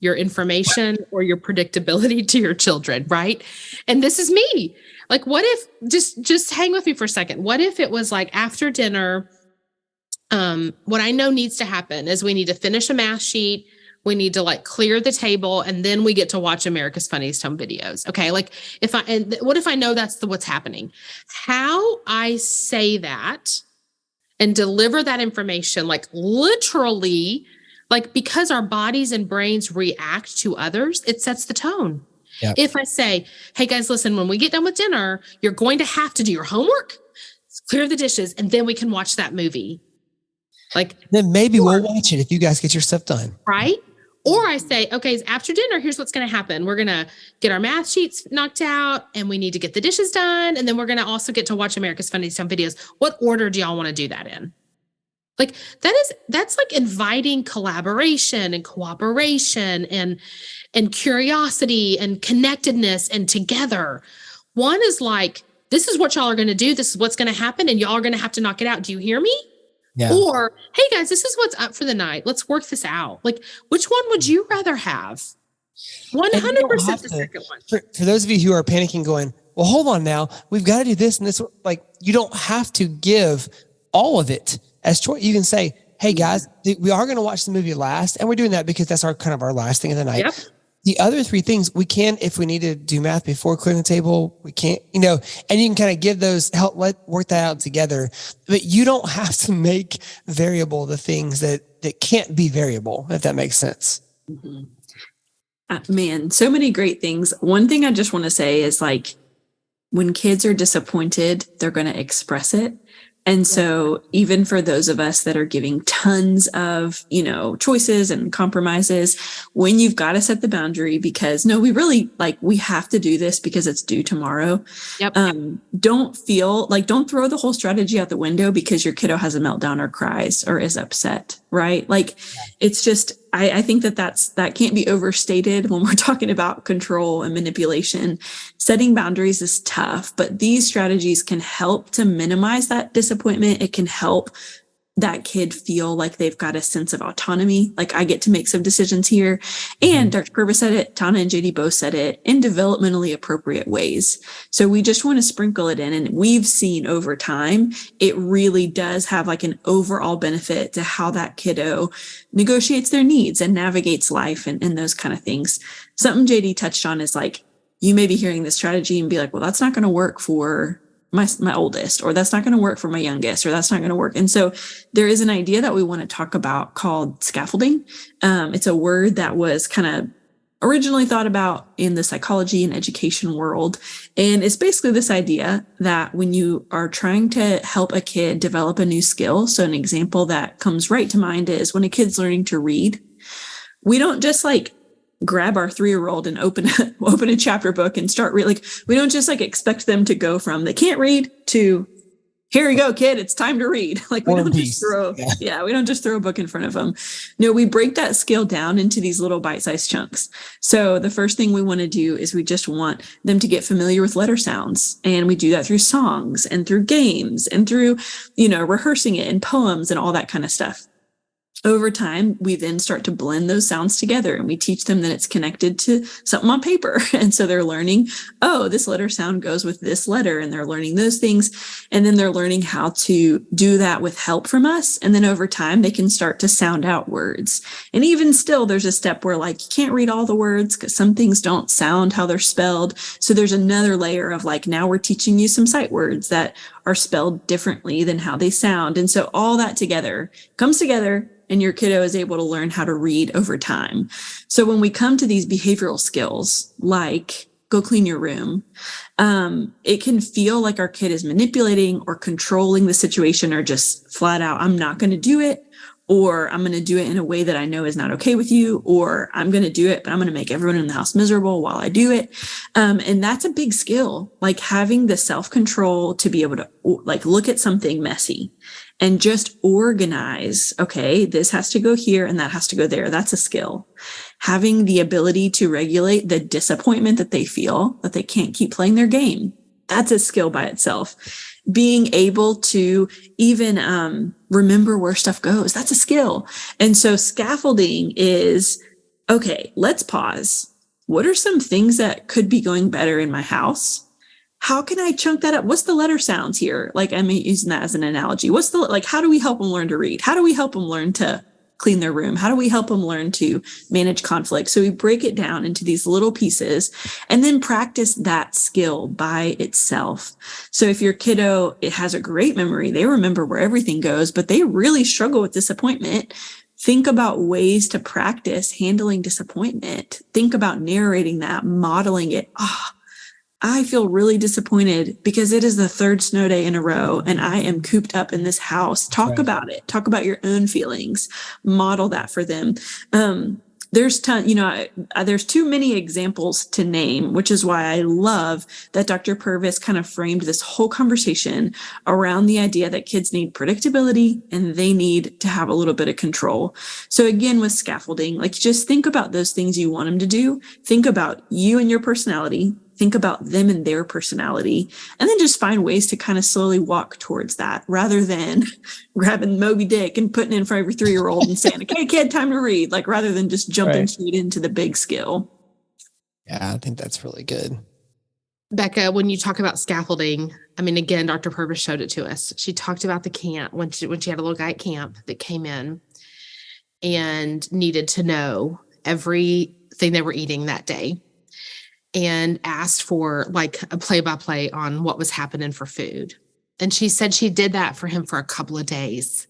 your information or your predictability to your children, right? And this is me. Like, what if, just hang with me for a second. What if it was like after dinner, what I know needs to happen is we need to finish a math sheet. We need to like clear the table, and then we get to watch America's Funniest Home Videos. Okay. Like what if I know that's what's happening? How I say that and deliver that information, like literally, like, because our bodies and brains react to others, it sets the tone. Yep. If I say, hey guys, listen, when we get done with dinner, you're going to have to do your homework, clear the dishes, and then we can watch that movie. Like, then maybe we'll watch it if you guys get your stuff done. Right. Or I say, okay, after dinner, here's what's going to happen. We're going to get our math sheets knocked out and we need to get the dishes done. And then we're going to also get to watch America's Funniest Home Videos. What order do y'all want to do that in? Like that's like inviting collaboration and cooperation and curiosity and connectedness and together. One is like, this is what y'all are going to do. This is what's going to happen. And y'all are going to have to knock it out. Do you hear me? Yeah. Or, hey guys, this is what's up for the night. Let's work this out. Like, which one would you rather have? 100% the second one. For those of you who are panicking going, well, hold on now. We've got to do this and this. Like, you don't have to give all of it as choice. You can say, hey guys, we are going to watch the movie last. And we're doing that because that's our last thing of the night. Yep. The other 3 things we can, if we need to do math before clearing the table, we can't, and you can kind of give those, work that out together, but you don't have to make variable the things that can't be variable, if that makes sense. Mm-hmm. Man, so many great things. One thing I just want to say is like, when kids are disappointed, they're going to express it. And so even for those of us that are giving tons of, choices and compromises, when you've got to set the boundary because no, we really we have to do this because it's due tomorrow. Yep. Don't throw the whole strategy out the window because your kiddo has a meltdown or cries or is upset, right? It's just, I think that can't be overstated when we're talking about control and manipulation. Setting boundaries is tough, but these strategies can help to minimize that disappointment. It can help that kid feel like they've got a sense of autonomy, like I get to make some decisions here. And Dr. Purvis said it, Tona and JD both said it, in developmentally appropriate ways. So we just want to sprinkle it in. And we've seen over time, it really does have like an overall benefit to how that kiddo negotiates their needs and navigates life and those kind of things. Something JD touched on is like, you may be hearing this strategy and be like, well, that's not going to work for my oldest, or that's not going to work for my youngest, or that's not going to work. And so there is an idea that we want to talk about called scaffolding. It's a word that was kind of originally thought about in the psychology and education world. And it's basically this idea that when you are trying to help a kid develop a new skill, so an example that comes right to mind is when a kid's learning to read, we don't just like grab our 3-year-old and open a chapter book and start reading. Like, we don't just like expect them to go from they can't read to here you go, kid, it's time to read. Like we don't just throw a book in front of them. No, we break that skill down into these little bite-sized chunks. So the first thing we want to do is we just want them to get familiar with letter sounds. And we do that through songs and through games and through, rehearsing it in poems and all that kind of stuff. Over time, we then start to blend those sounds together and we teach them that it's connected to something on paper. And so they're learning, oh, this letter sound goes with this letter, and they're learning those things. And then they're learning how to do that with help from us. And then over time, they can start to sound out words. And even still, there's a step where like, you can't read all the words because some things don't sound how they're spelled. So there's another layer of like, now we're teaching you some sight words that are spelled differently than how they sound. And so all that together comes together, and your kiddo is able to learn how to read over time. So when we come to these behavioral skills, like go clean your room, it can feel like our kid is manipulating or controlling the situation, or just flat out, I'm not going to do it, or I'm going to do it in a way that I know is not okay with you, or I'm going to do it, but I'm going to make everyone in the house miserable while I do it. And that's a big skill, like having the self-control to be able to like look at something messy and just organize, okay, this has to go here and that has to go there. That's a skill. Having the ability to regulate the disappointment that they feel that they can't keep playing their game. That's a skill by itself. Being able to even remember where stuff goes. That's a skill. And so scaffolding is, okay, let's pause. What are some things that could be going better in my house? How can I chunk that up? What's the letter sounds here? Like I'm using that as an analogy. How do we help them learn to read? How do we help them learn to clean their room? How do we help them learn to manage conflict? So we break it down into these little pieces and then practice that skill by itself. So if your kiddo, it has a great memory, they remember where everything goes, but they really struggle with disappointment. Think about ways to practice handling disappointment. Think about narrating that, modeling it. I feel really disappointed because it is the 3rd snow day in a row and I am cooped up in this house. Talk about it. Talk about your own feelings. Model that for them. There's too many examples to name, which is why I love that Dr. Purvis kind of framed this whole conversation around the idea that kids need predictability and they need to have a little bit of control. So again, with scaffolding, like just think about those things you want them to do. Think about you and your personality. Think about them and their personality, and then just find ways to kind of slowly walk towards that rather than grabbing Moby Dick and putting it in front of your 3-year-old and saying, okay, kid, time to read, like rather than just jumping straight into the big skill. Yeah, I think that's really good. Becca, when you talk about scaffolding, I mean, again, Dr. Purvis showed it to us. She talked about the camp when she had a little guy at camp that came in and needed to know everything they were eating that day, and asked for like a play-by-play on what was happening for food. And she said she did that for him for a couple of days.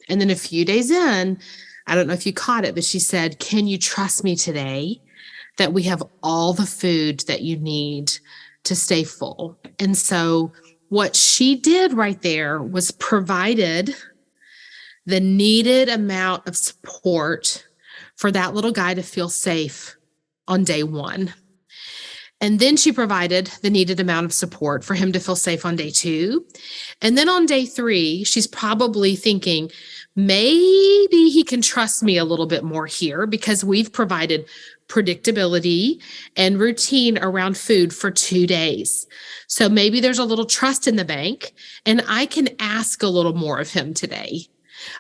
And then a few days in, I don't know if you caught it, but she said, can you trust me today that we have all the food that you need to stay full? And so what she did right there was provided the needed amount of support for that little guy to feel safe on day 1. And then she provided the needed amount of support for him to feel safe on day 2. And then on day 3, she's probably thinking, maybe he can trust me a little bit more here because we've provided predictability and routine around food for 2 days. So maybe there's a little trust in the bank, and I can ask a little more of him today.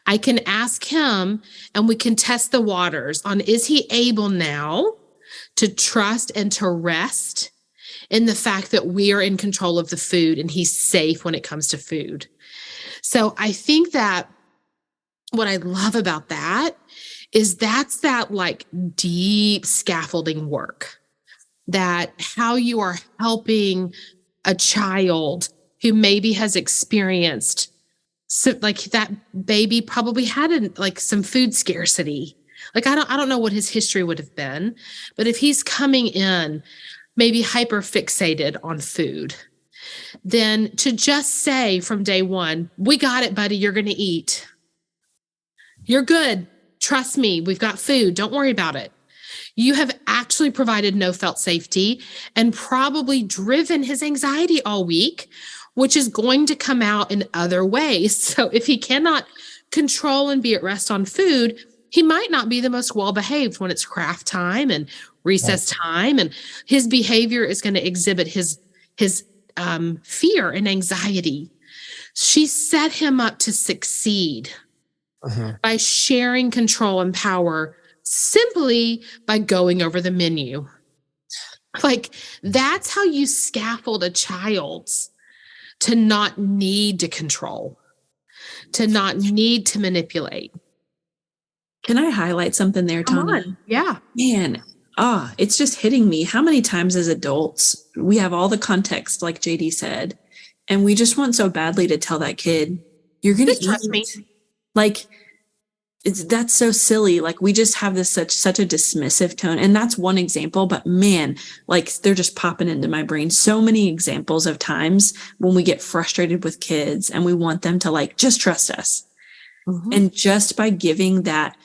I can ask him, and we can test the waters on, is he able now to trust and to rest in the fact that we are in control of the food and he's safe when it comes to food. So I think that what I love about that is that's that like deep scaffolding work, that how you are helping a child who maybe has experienced, so like that baby probably had like some food scarcity. Like, I don't know what his history would have been, but if he's coming in maybe hyper fixated on food, then to just say from day one, we got it, buddy, you're going to eat. You're good. Trust me, we've got food. Don't worry about it. You have actually provided no felt safety and probably driven his anxiety all week, which is going to come out in other ways. So if he cannot control and be at rest on food, he might not be the most well-behaved when it's craft time and recess time, and his behavior is going to exhibit his fear and anxiety. She set him up to succeed by sharing control and power simply by going over the menu. Like, that's how you scaffold a child to not need to control, to not need to manipulate. Can I highlight something there, Tona? Yeah. Man, it's just hitting me. How many times as adults, we have all the context, like JD said, and we just want so badly to tell that kid, you're going to trust me. Like, that's so silly. Like, we just have this such a dismissive tone. And that's one example, but man, like, they're just popping into my brain. So many examples of times when we get frustrated with kids and we want them to like, just trust us. And just by giving that,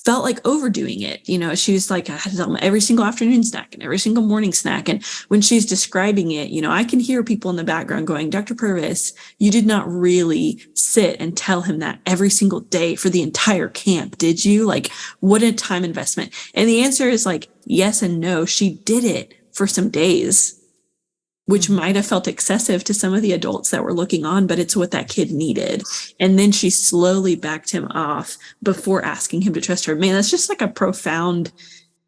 felt like overdoing it. You know, she was like, I had to tell them every single afternoon snack and every single morning snack. And when she's describing it, you know, I can hear people in the background going, Dr. Purvis, you did not really sit and tell him that every single day for the entire camp, did you? Like, what a time investment. And the answer is like, yes and no. She did it for some days, which might have felt excessive to some of the adults that were looking on, but it's what that kid needed. And then she slowly backed him off before asking him to trust her. Man, that's just like a profound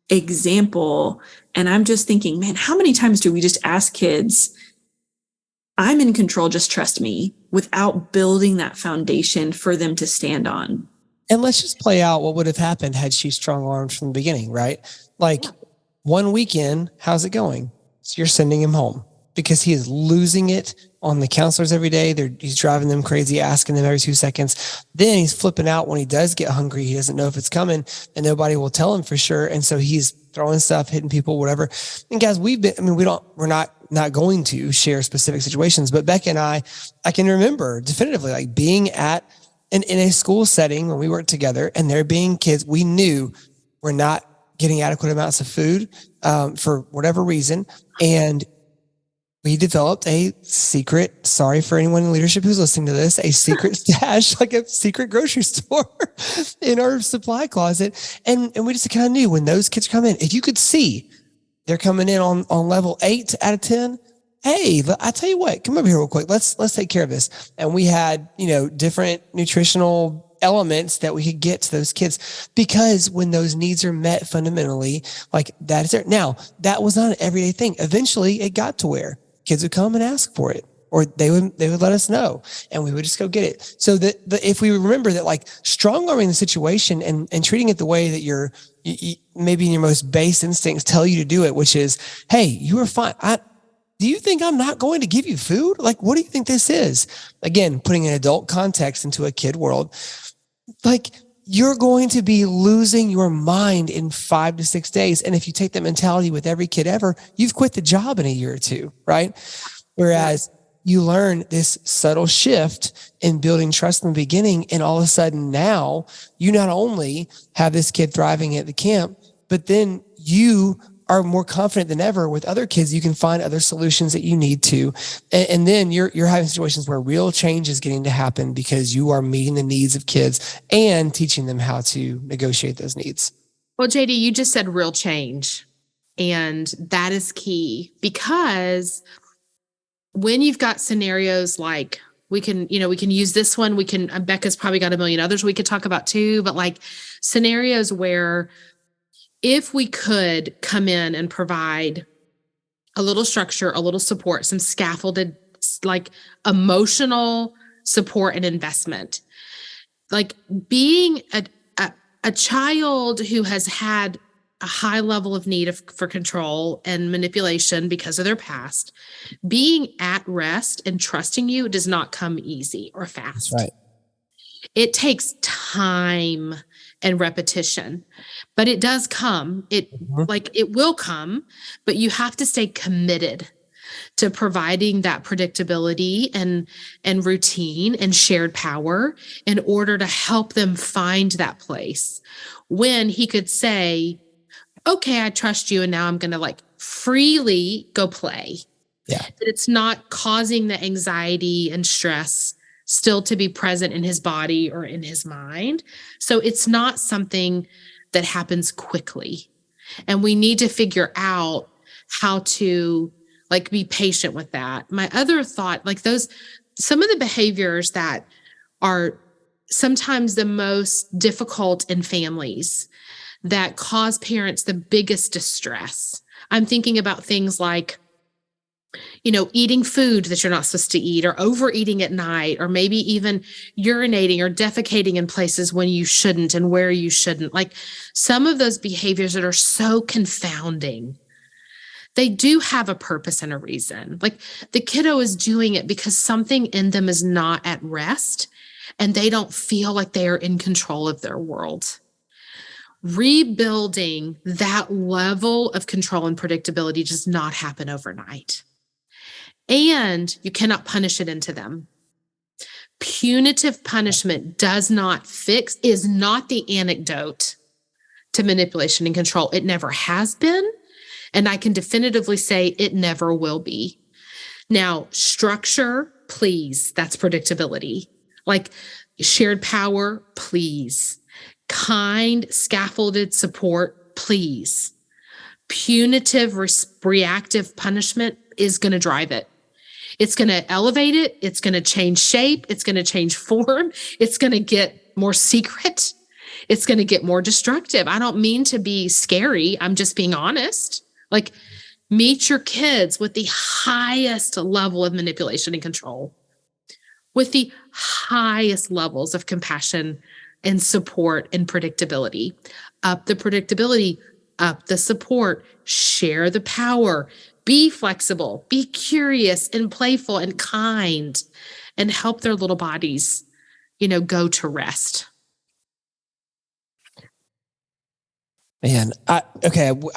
example. And I'm just thinking, man, how many times do we just ask kids, I'm in control, just trust me, without building that foundation for them to stand on? And let's just play out what would have happened had she strong armed from the beginning, right? Like, one weekend, how's it going? So you're sending him home, because he is losing it on the counselors every day. He's driving them crazy, asking them every 2 seconds. Then he's flipping out when he does get hungry. He doesn't know if it's coming, and nobody will tell him for sure. And so he's throwing stuff, hitting people, whatever. And guys, we're not going to share specific situations, but Becca and I can remember definitively like being in a school setting when we worked together, and there being kids we knew were not getting adequate amounts of food for whatever reason. And we developed a secret, sorry for anyone in leadership who's listening to this, a secret stash, like a secret grocery store in our supply closet. And we just kind of knew when those kids come in, if you could see they're coming in on level 8 out of 10, hey, I tell you what, come over here real quick. Let's take care of this. And we had, different nutritional elements that we could get to those kids, because when those needs are met fundamentally, like that is there. Now, that was not an everyday thing. Eventually it got to where kids would come and ask for it, or they would let us know, and we would just go get it. So that if we remember that, like, strong arming the situation and treating it the way that you maybe in your most base instincts tell you to do it, which is, hey, you are fine. Do you think I'm not going to give you food? Like, what do you think this is? Again, putting an adult context into a kid world, like, you're going to be losing your mind in 5 to 6 days. And if you take that mentality with every kid ever, you've quit the job in a year or two, right? Whereas you learn this subtle shift in building trust in the beginning, and all of a sudden now you not only have this kid thriving at the camp, but then you are more confident than ever with other kids, you can find other solutions that you need to. And then you're having situations where real change is getting to happen because you are meeting the needs of kids and teaching them how to negotiate those needs. Well, JD, you just said real change. And that is key, because when you've got scenarios like we can use this one, Becca's probably got a million others we could talk about too, but like scenarios where if we could come in and provide a little structure, a little support, some scaffolded, like emotional support and investment, like being a child who has had a high level of need for control and manipulation because of their past, being at rest and trusting you does not come easy or fast. That's right. It takes time and repetition, but it does come. It will come, but you have to stay committed to providing that predictability and routine and shared power in order to help them find that place when he could say, okay, I trust you, and now I'm going to like freely go play. Yeah. That it's not causing the anxiety and stress still to be present in his body or in his mind. So it's not something that happens quickly. And we need to figure out how to like be patient with that. My other thought, like some of the behaviors that are sometimes the most difficult in families that cause parents the biggest distress. I'm thinking about things like, eating food that you're not supposed to eat, or overeating at night, or maybe even urinating or defecating in places when you shouldn't and where you shouldn't. Like some of those behaviors that are so confounding, they do have a purpose and a reason. Like the kiddo is doing it because something in them is not at rest and they don't feel like they are in control of their world. Rebuilding that level of control and predictability does not happen overnight. And you cannot punish it into them. Punitive punishment is not the antidote to manipulation and control. It never has been. And I can definitively say it never will be. Now, structure, please, that's predictability. Like shared power, please. Kind, scaffolded support, please. Punitive, reactive punishment is going to drive it. It's going to elevate it. It's going to change shape. It's going to change form. It's going to get more secret. It's going to get more destructive. I don't mean to be scary. I'm just being honest. Like, meet your kids with the highest level of manipulation and control, with the highest levels of compassion and support and predictability. Up the predictability, up the support, share the power, be flexible, be curious and playful and kind, and help their little bodies, go to rest. Man, I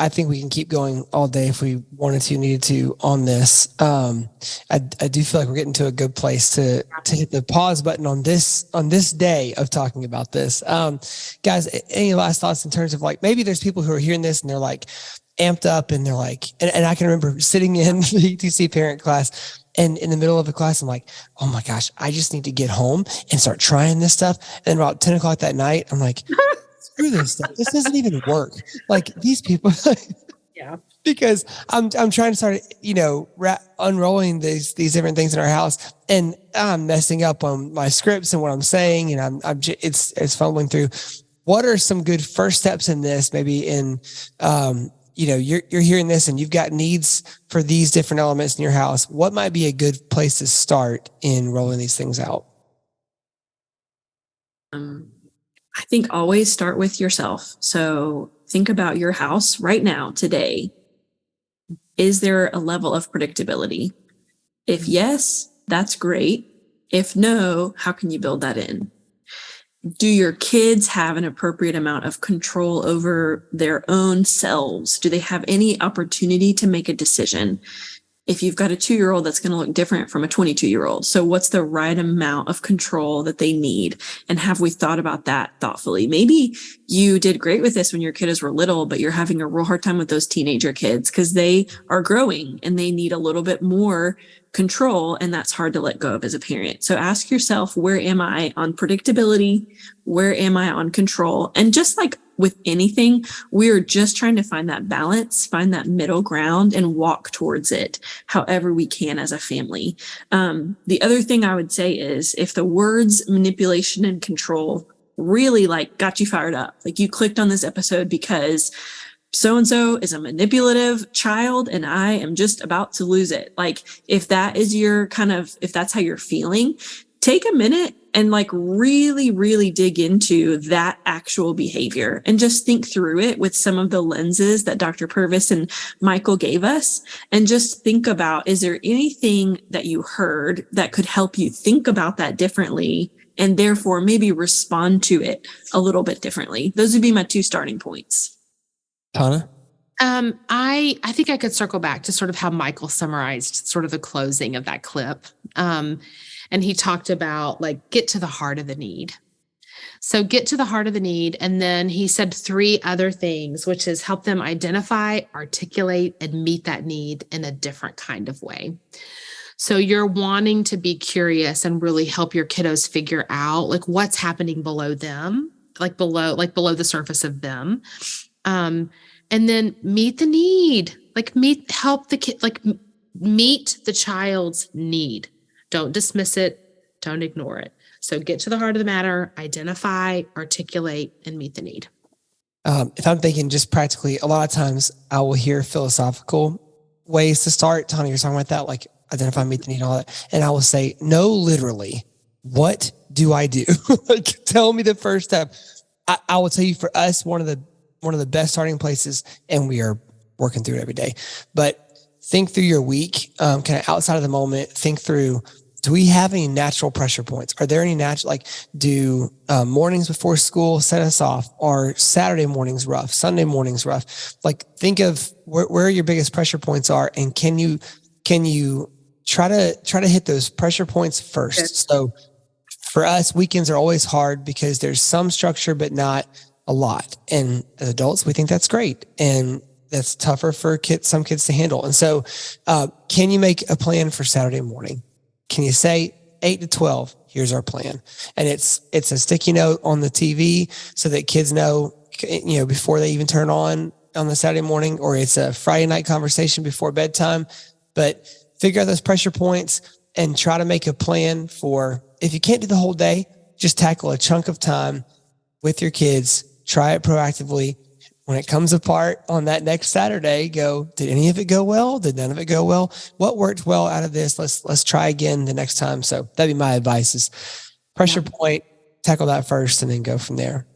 think we can keep going all day if we needed to on this. I do feel like we're getting to a good place to hit the pause button on this day of talking about this. Guys, any last thoughts in terms of like, maybe there's people who are hearing this and they're like amped up and they're like, and I can remember sitting in the ETC parent class, and in the middle of the class, I'm like, oh my gosh, I just need to get home and start trying this stuff. And about 10 o'clock that night, I'm like, screw this stuff. This doesn't even work. Like these people, yeah. Because I'm trying to start, unrolling these different things in our house, and I'm messing up on my scripts and what I'm saying, and it's fumbling through. What are some good first steps in this? Maybe in, you're hearing this and you've got needs for these different elements in your house. What might be a good place to start in rolling these things out? I think always start with yourself. So think about your house right now, today. Is there a level of predictability? If yes, that's great. If no, how can you build that in? Do your kids have an appropriate amount of control over their own selves? Do they have any opportunity to make a decision? If you've got a 2-year-old, that's going to look different from a 22-year-old. So what's the right amount of control that they need? And have we thought about that thoughtfully? Maybe you did great with this when your kiddos were little, but you're having a real hard time with those teenager kids because they are growing and they need a little bit more control. And that's hard to let go of as a parent. So ask yourself, where am I on predictability? Where am I on control? And just like with anything, we're just trying to find that balance, find that middle ground and walk towards it however we can as a family. The other thing I would say is if the words manipulation and control really like got you fired up, like you clicked on this episode because so-and-so is a manipulative child and I am just about to lose it. Like if that is your if that's how you're feeling, take a minute and like really, really dig into that actual behavior and just think through it with some of the lenses that Dr. Purvis and Michael gave us. And just think about, is there anything that you heard that could help you think about that differently and therefore maybe respond to it a little bit differently? Those would be my 2 starting points. Tona? I think I could circle back to sort of how Michael summarized sort of the closing of that clip. And he talked about like, get to the heart of the need. So get to the heart of the need. And then he said 3 other things, which is help them identify, articulate, and meet that need in a different kind of way. So you're wanting to be curious and really help your kiddos figure out like what's happening below them, like below the surface of them. And then meet the need, help the kid, meet the child's need. Don't dismiss it. Don't ignore it. So get to the heart of the matter, identify, articulate, and meet the need. If I'm thinking just practically, a lot of times I will hear philosophical ways to start. Tony, you're talking about that, like identify, meet the need, all that. And I will say, no, literally, what do I do? Like, tell me the first step. I will tell you, for us, one of the best starting places, and we are working through it every day, but think through your week, kind of outside of the moment. Think through, do we have any natural pressure points? Are there any natural, like, do mornings before school set us off? Are Saturday mornings rough? Sunday mornings rough? Like, think of where your biggest pressure points are, and can you try to hit those pressure points first? Good. So for us, weekends are always hard because there's some structure, but not a lot. And as adults, we think that's great. And that's tougher for some kids to handle. And so, can you make a plan for Saturday morning? Can you say 8 to 12, here's our plan? And it's a sticky note on the TV so that kids know, before they even turn on the Saturday morning, or it's a Friday night conversation before bedtime. But figure out those pressure points and try to make a plan for, if you can't do the whole day, just tackle a chunk of time with your kids. Try it proactively. When it comes apart on that next Saturday, go, did any of it go well? Did none of it go well? What worked well out of this? Let's try again the next time. So that'd be my advice, is pressure point, tackle that first, and then go from there.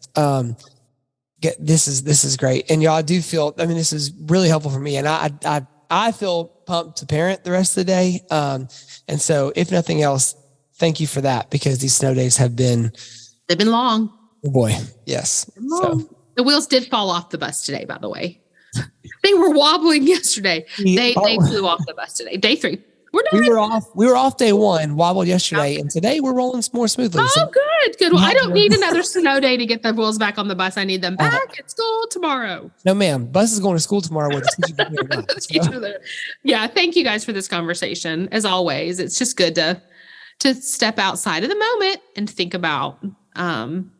This is great. And y'all, I do feel, this is really helpful for me. And I feel pumped to parent the rest of the day. And so if nothing else, thank you for that, because these snow days they've been long. Oh boy. Yes. So. The wheels did fall off the bus today, by the way. They were wobbling yesterday. They flew off the bus today. Day 3. We're done. We were off day 1, wobbled yesterday, and today we're rolling more smoothly. Oh, good. Well, I don't need another snow day to get the wheels back on the bus. I need them back at school tomorrow. No, ma'am. Bus is going to school tomorrow. Where the teacher Yeah. Thank you guys for this conversation. As always, it's just good to step outside of the moment and think about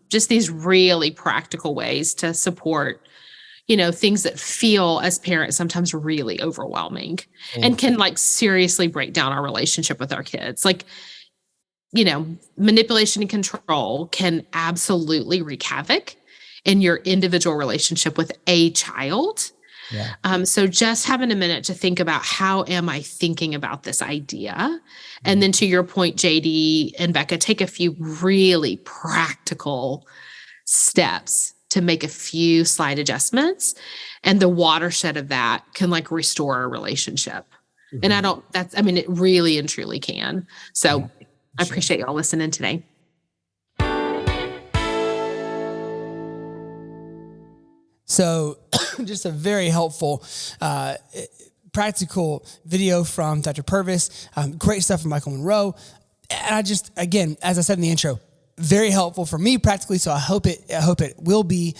just these really practical ways to support, things that feel as parents sometimes really overwhelming and can seriously break down our relationship with our kids. Manipulation and control can absolutely wreak havoc in your individual relationship with a child. Yeah. So just having a minute to think about, how am I thinking about this idea? And then to your point, JD and Becca, take a few really practical steps to make a few slight adjustments. And the watershed of that can restore a relationship. Mm-hmm. And it really and truly can. So yeah, I appreciate y'all listening today. So just a very helpful practical video from Dr. Purvis, great stuff from Michael Monroe. And I just, again, as I said in the intro, very helpful for me practically, so I hope it will be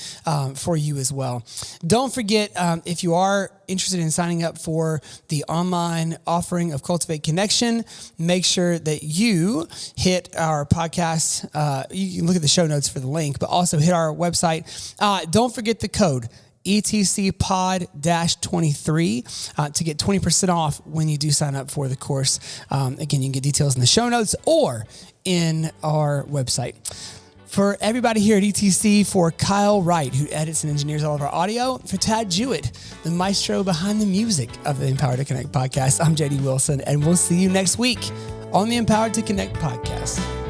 for you as well. Don't forget, if you are interested in signing up for the online offering of Cultivate Connection, make sure that you hit our podcast. You can look at the show notes for the link, but also hit our website. Don't forget the code ETCPod-23 to get 20% off when you do sign up for the course. Again, you can get details in the show notes or in our website. For everybody here at ETC, for Kyle Wright, who edits and engineers all of our audio, for Tad Jewett, the maestro behind the music of the Empowered to Connect podcast, I'm JD Wilson, and we'll see you next week on the Empowered to Connect podcast.